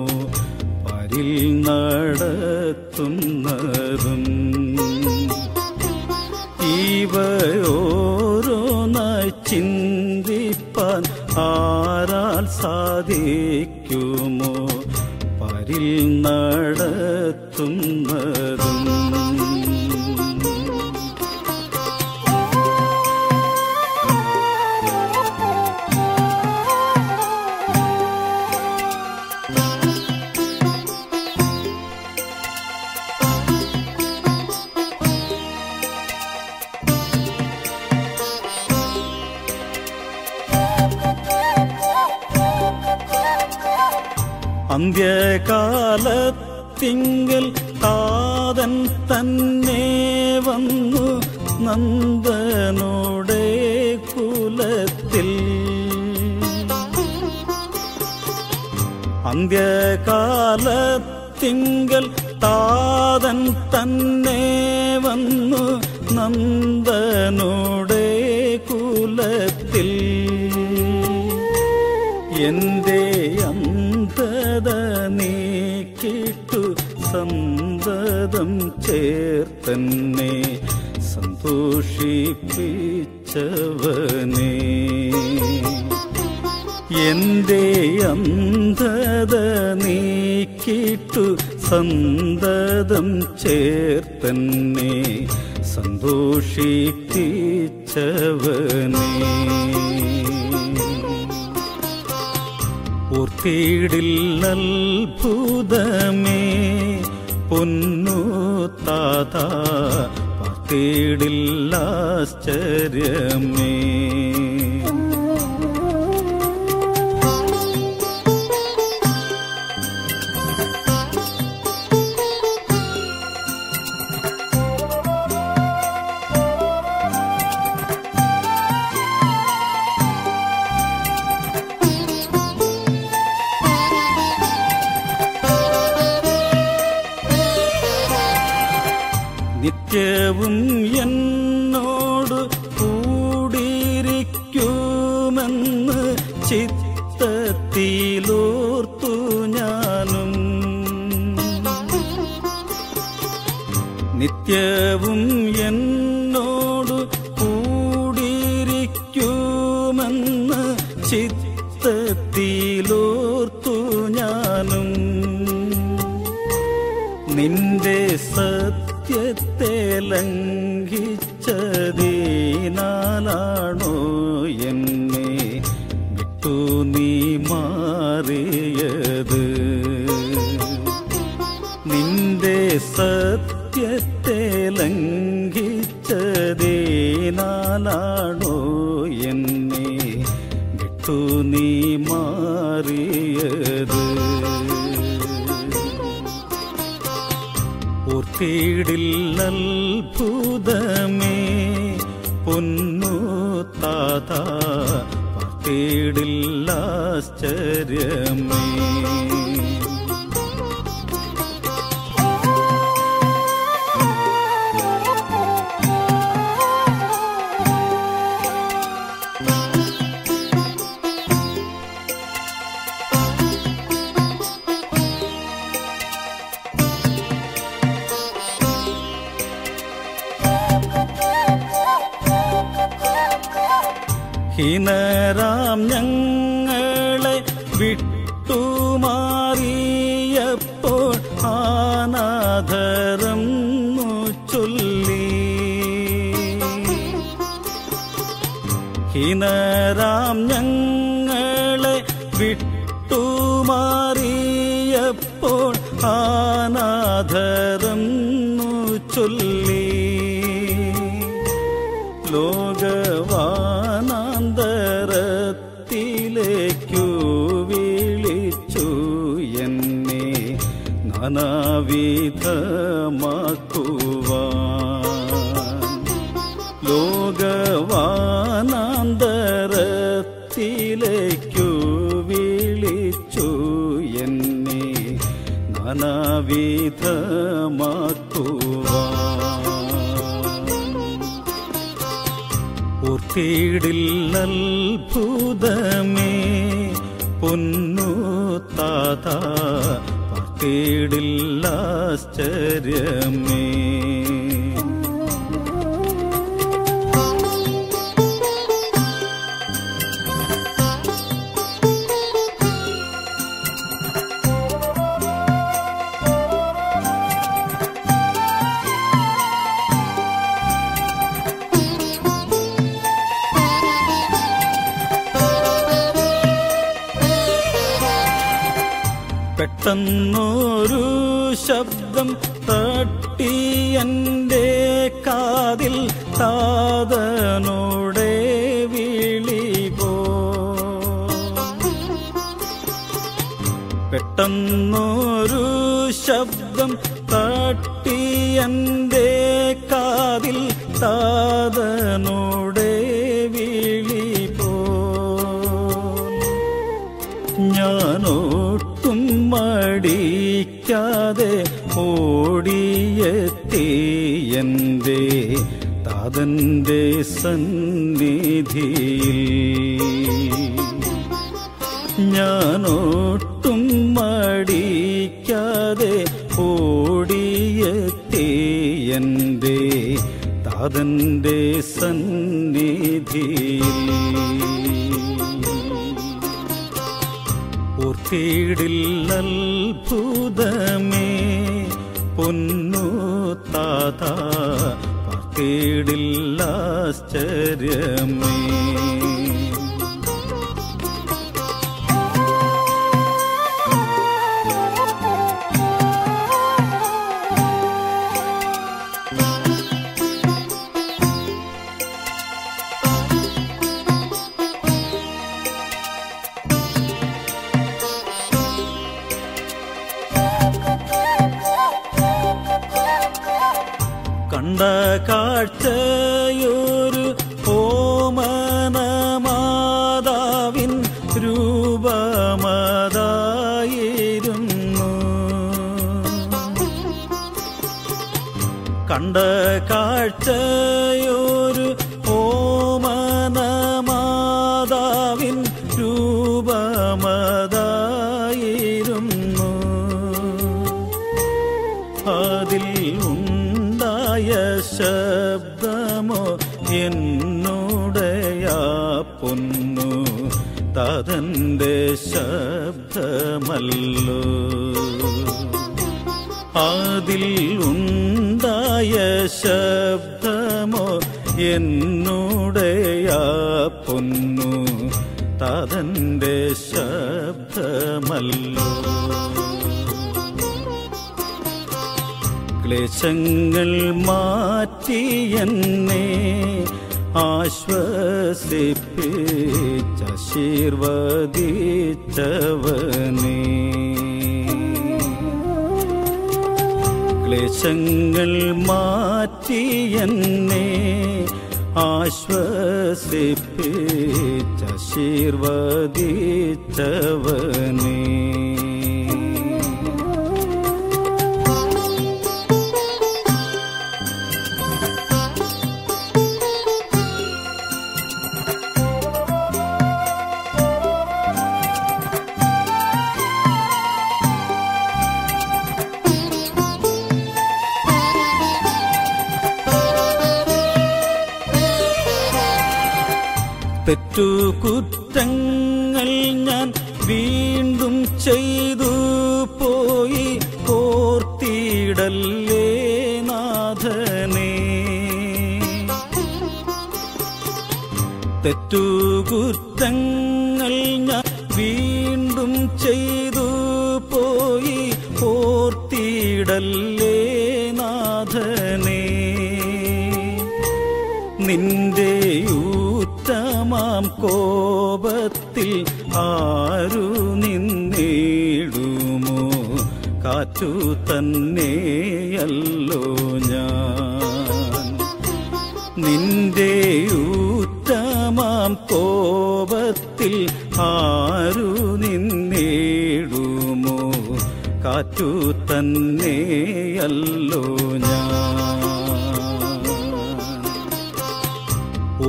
പരിൽ നടത്തുന്നതും ഇവയോരോന്നായി ചിന്തിപ്പാൻ ആരാൽ സാധിക്കുമോ? പരിൽ നടത്തുന്നതും അന്ത്യകാലത്തിങ്കൽ താതൻ തന്നെ വന്നു നന്ദനോടെ കുലത്തിൽ. അന്ത്യകാലത്തിങ്കൽ താതൻ തന്നെ വന്നു നന്ദനോടെ കുലത്തിൽ. എന്റെ അന്ധത നീക്കിട്ടു സന്തതം ചേർത്തന്നെ സന്തോഷിപ്പിച്ചവനേ. എന്റെ അന്ധത നീക്കിട്ടു സന്തതം ചേർത്തന്നെ സന്തോഷിപ്പിച്ചവനേ. ഓർത്തിടില്ലത്ഭുതമേ പൊന്നു താതാ, പാർത്തിടില്ലാശ്ചര്യമേ. നിത്യവും എന്നോട് കൂടിയിരിക്കുമെന്ന് ചിത്തത്തിലോർത്തു ഞാനും. നിത്യവും എന്നോട് കൂടിയിരിക്കുമെന്ന് ചിത്തത്തിലോർത്തു ഞാനും. നിന്റെ സത്യത്തെ ലംഘിച്ചതിനാലാണോ എന്നെ വിട്ടു നീ മാറിയത്? നിന്റെ സത്യത്തെ ലംഘിച്ചതിനാലാണോ എന്നെ വിട്ടു നീ മാറിയത്? ഓർത്തിടില്ലത്ഭുതമേ പൊന്നു താതാ, പാർത്തിടില്ലാശ്ചര്യമേ. ഹീനരാം ഞങ്ങളെ വിട്ടുമാറിയപ്പോൾ അനാഥരം ചൊല്ലി. ഹീനരാം ഞങ്ങളെ വിട്ടുമാറിയപ്പോൾ അനാഥരം ചൊല്ലി. ലോകവാനാന്തരത്തിലേക്കു വിളിച്ചു എന്നെ നാനാവിധമാക്കുവാൻ. ലോകവാനാന്തരത്തിലേക്കു വിളിച്ചു എന്നെ നാനാവിധമാക്കുവാൻ. പാർത്തിടില്ലത്ഭുതമേ പൊന്നു താത പാർത്തിടില്ലാശ്ചര്യമേ. പെട്ടെന്നൊരു ശബ്ദം തട്ടി എൻ്റെ കാതിൽ താതനോടെ വിളിപോ. പെട്ടെന്നൊരു ശബ്ദം തട്ടി എൻ്റെ കാതിൽ താതനോടെ വിളിപോ. ഞാനൊട്ടും മടിക്കാതെ ഓടിയെത്തി എൻ്റെ താതൻ്റെ സന്നിധിയിൽ. ഞാനൊട്ടും മടിക്കാതെ ഓടിയെത്തി എൻ്റെ താതൻ്റെ സന്നിധിയിൽ. ഓർത്തിടില്ലത്ഭുതമേ പൊന്നു താത പാർത്തിടില്ലാശ്ചര്യമേ. കണ്ട കാഴ്ചയൊരു ഓമനമാതാവിൻ രൂപമതായിരുന്നു. കണ്ട കാഴ്ചയൊരു ഓമനമാതാവിൻ രൂപമതായിരുന്നു. അതിൽ ശബ്ദമോ എന്നുടയ പൊന്നു താതന്റെ ശബ്ദമല്ലോ. അതിൽ ഉണ്ടായ ശബ്ദമോ എന്നുടയ പൊന്നു താതന്റെ ശബ്ദമല്ലോ. ക്ലേശങ്ങൾ മാറ്റിയെന്നെ ആശ്വസിപ്പിച്ചാശീർവദിച്ചവനേ. ക്ലേശങ്ങൾ മാറ്റിയെന്നെ ആശ്വസിപ്പിച്ചാശീർവദിച്ചവനേ. തെറ്റുകുറ്റങ്ങൾ ഞാൻ വീണ്ടും ചെയ്തു പോയി ഓർത്തിടല്ലേ നാഥനേ. തെറ്റുകുറ്റങ്ങൾ ഞാൻ വീണ്ടും ചെയ്തു പോയി ഓർത്തിടല്ലേ നാഥനേ. നിന്റെ ഉത്തമാം കോപത്തിൽ ആരു നിന്നിടുമോ? കാറ്റു തന്നെയല്ലോ ഞാൻ. നിന്റെ ഉത്തമാം കോപത്തിൽ ആരു നിന്നിടുമോ? കാറ്റു തന്നെയല്ലോ ഞാൻ.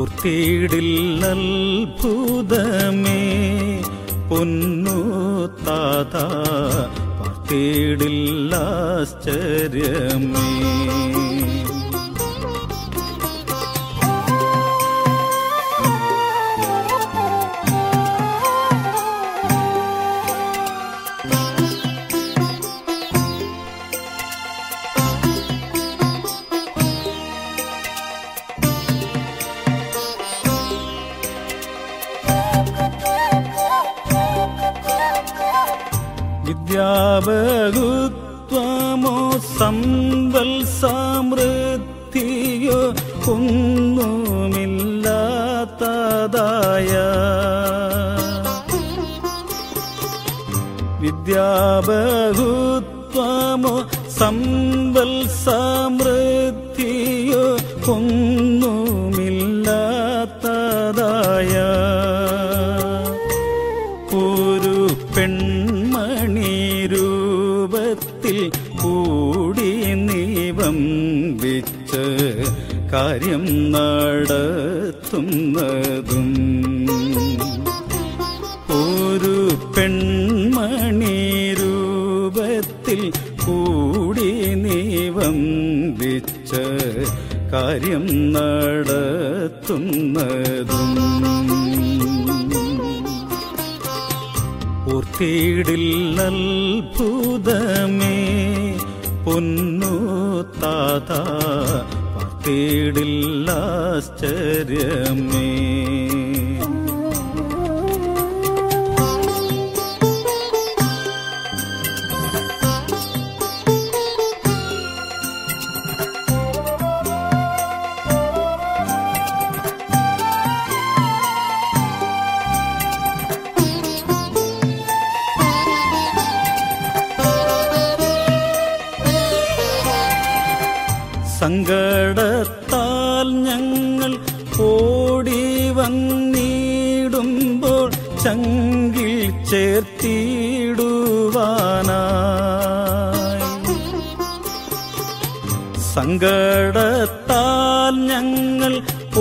ഓർത്തിടില്ലത്ഭുതമേ പൊന്നു താത പാർത്തിടില്ലാശ്ചര്യമേ. വിദ്യാബഹുത്വമോ സമ്പൽ സമൃദ്ധിയോ ഒന്നുമില്ലാത്തതായ വിദ്യാബഹുത്വമോ സമ്പൽ സമൃദ്ധിയോ ഒന്നുമില്ലാത്തതായ ഒരു പെൺമണി രൂപത്തിൽ കൂടി നീവം വെച്ച് കാര്യം നടത്തുന്നതും ഒരു പെൺമണി രൂപത്തിൽ കൂടി നീവം വെച്ച് കാര്യം നടത്തുന്നതും ഓർത്തിടില്ലത്ഭുതമേ പൊന്നു താത പാർത്തിടില്ലാശ്ചര്യമേ. സങ്കടത്താൽ ഞങ്ങൾ ഓടി വന്നിടുമ്പോൾ ചങ്കിൽ ചേർത്തിടുവാനായി. സങ്കടത്താൽ ഞങ്ങൾ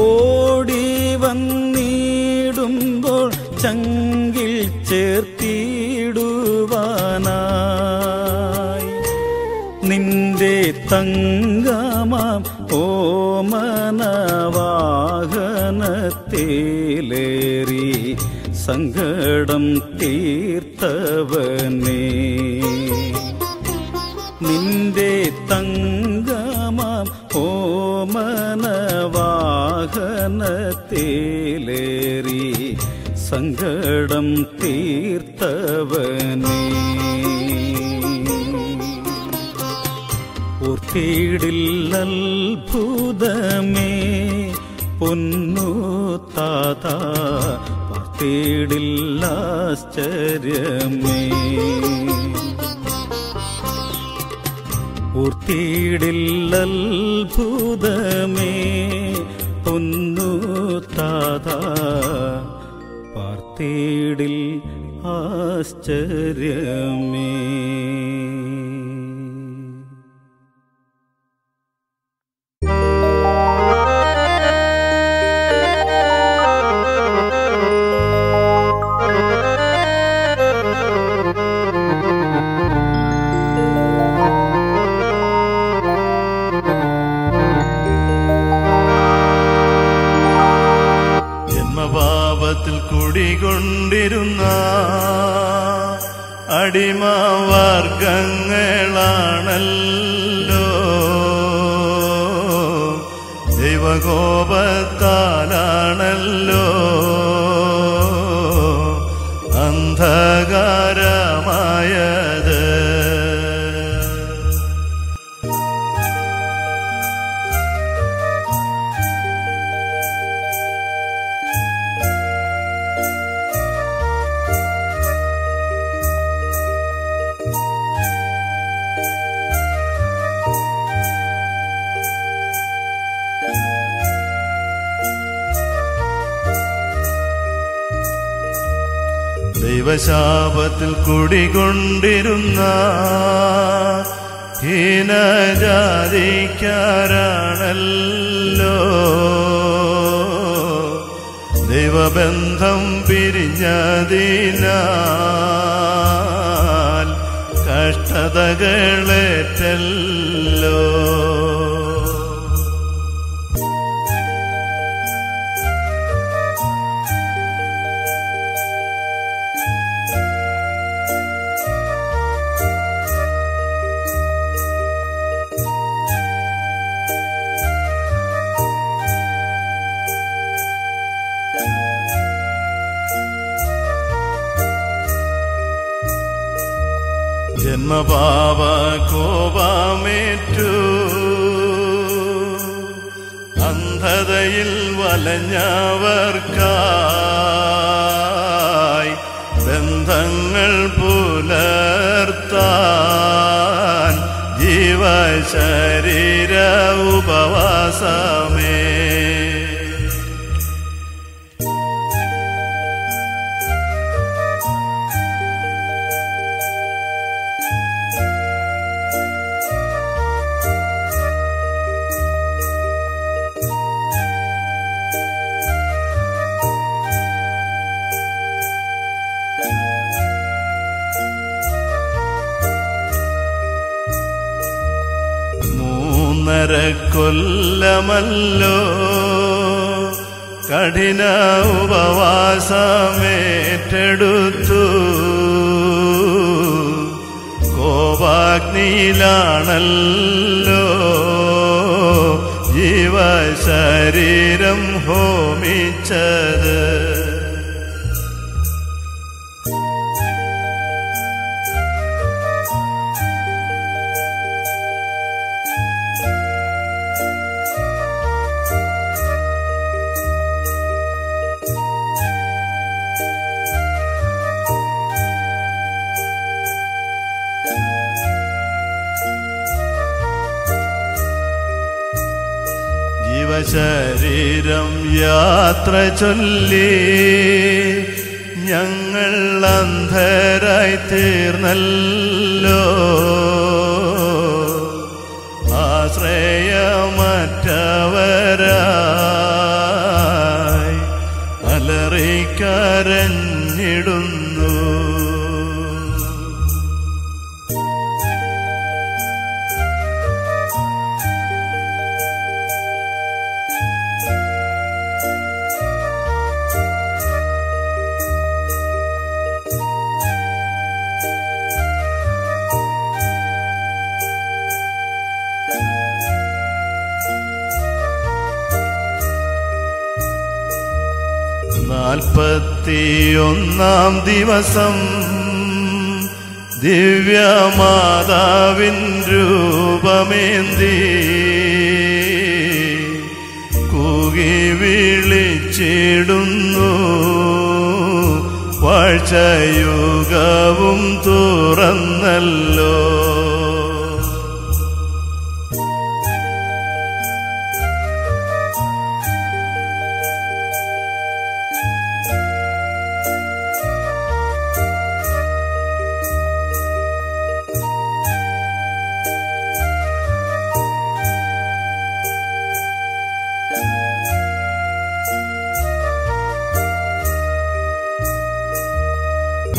ഓടി വന്നിടുമ്പോൾ ചങ്കിൽ ചേർത്തിടുവാനായി. നിന്റെ തങ്കമാം ഓമനവാഹനത്തേലേറി സങ്കടം തീർത്തവനേ. നിന്റെ തങ്കമാം ഓമനവാഹനത്തേലേറി സങ്കടം തീർത്തവനേ. ഓർത്തിടില്ലത്ഭുതമേ പൊന്നു താത പാർത്തിടില്ലാശ്ചര്യമേ. ഓർത്തിടില്ലത്ഭുതമേ പൊന്നു താത പാർത്തിടിൽ ആശ്ചര്യമേ. കുടികൊണ്ടിരുന്ന അടിമവർഗങ്ങളാണല്ലോ ദൈവകോപത്താലാണല്ലോ അന്ധകാരമായത്. ദൈവശാപത്തിൽ കുടികൊണ്ടിരുന്ന ഹീനജാതിക്കാരാണല്ലോ ജീവബന്ധം പിരിഞ്ഞതിനാൽ കഷ്ടതകളേറ്റല്ലോ. ജന്മപാപ കോപമേറ്റു അന്ധതയിൽ വലഞ്ഞവർക്കായി ബന്ധങ്ങൾ പുലർത്താൻ ജീവശരീര ഉപവാസമേ. കൊല്ലമല്ലോ കഠിന ഉപവാസമേറ്റെടുത്തു. കോപാഗ്നിയിലാണല്ലോ ജീവശരീരം ഹോമിച്ചത്. ശരീരം യാത്ര ചൊല്ലി ഞങ്ങൾ അന്ധരായി തീർന്നല്ലോ. ആശ്രയമറ്റവരായി അലറിക്കരഞ്ഞിടുന്നു. നാൽപ്പത്തിയൊന്നാം ദിവസം ദിവ്യമാതാവിൻ രൂപമേന്തി കൂകി വിളിച്ചിടുന്നു. വാഴ്ചയുഗവും തുറന്നല്ലോ.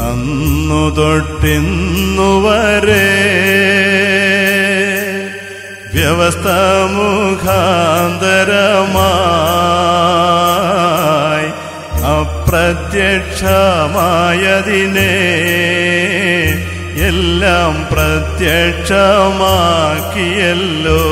അന്നു തൊട്ടിന്നുവരെ വ്യവസ്ഥ മുഖാന്തരമായി അപ്രത്യക്ഷമായതിനെ എല്ലാം പ്രത്യക്ഷമാക്കിയല്ലോ.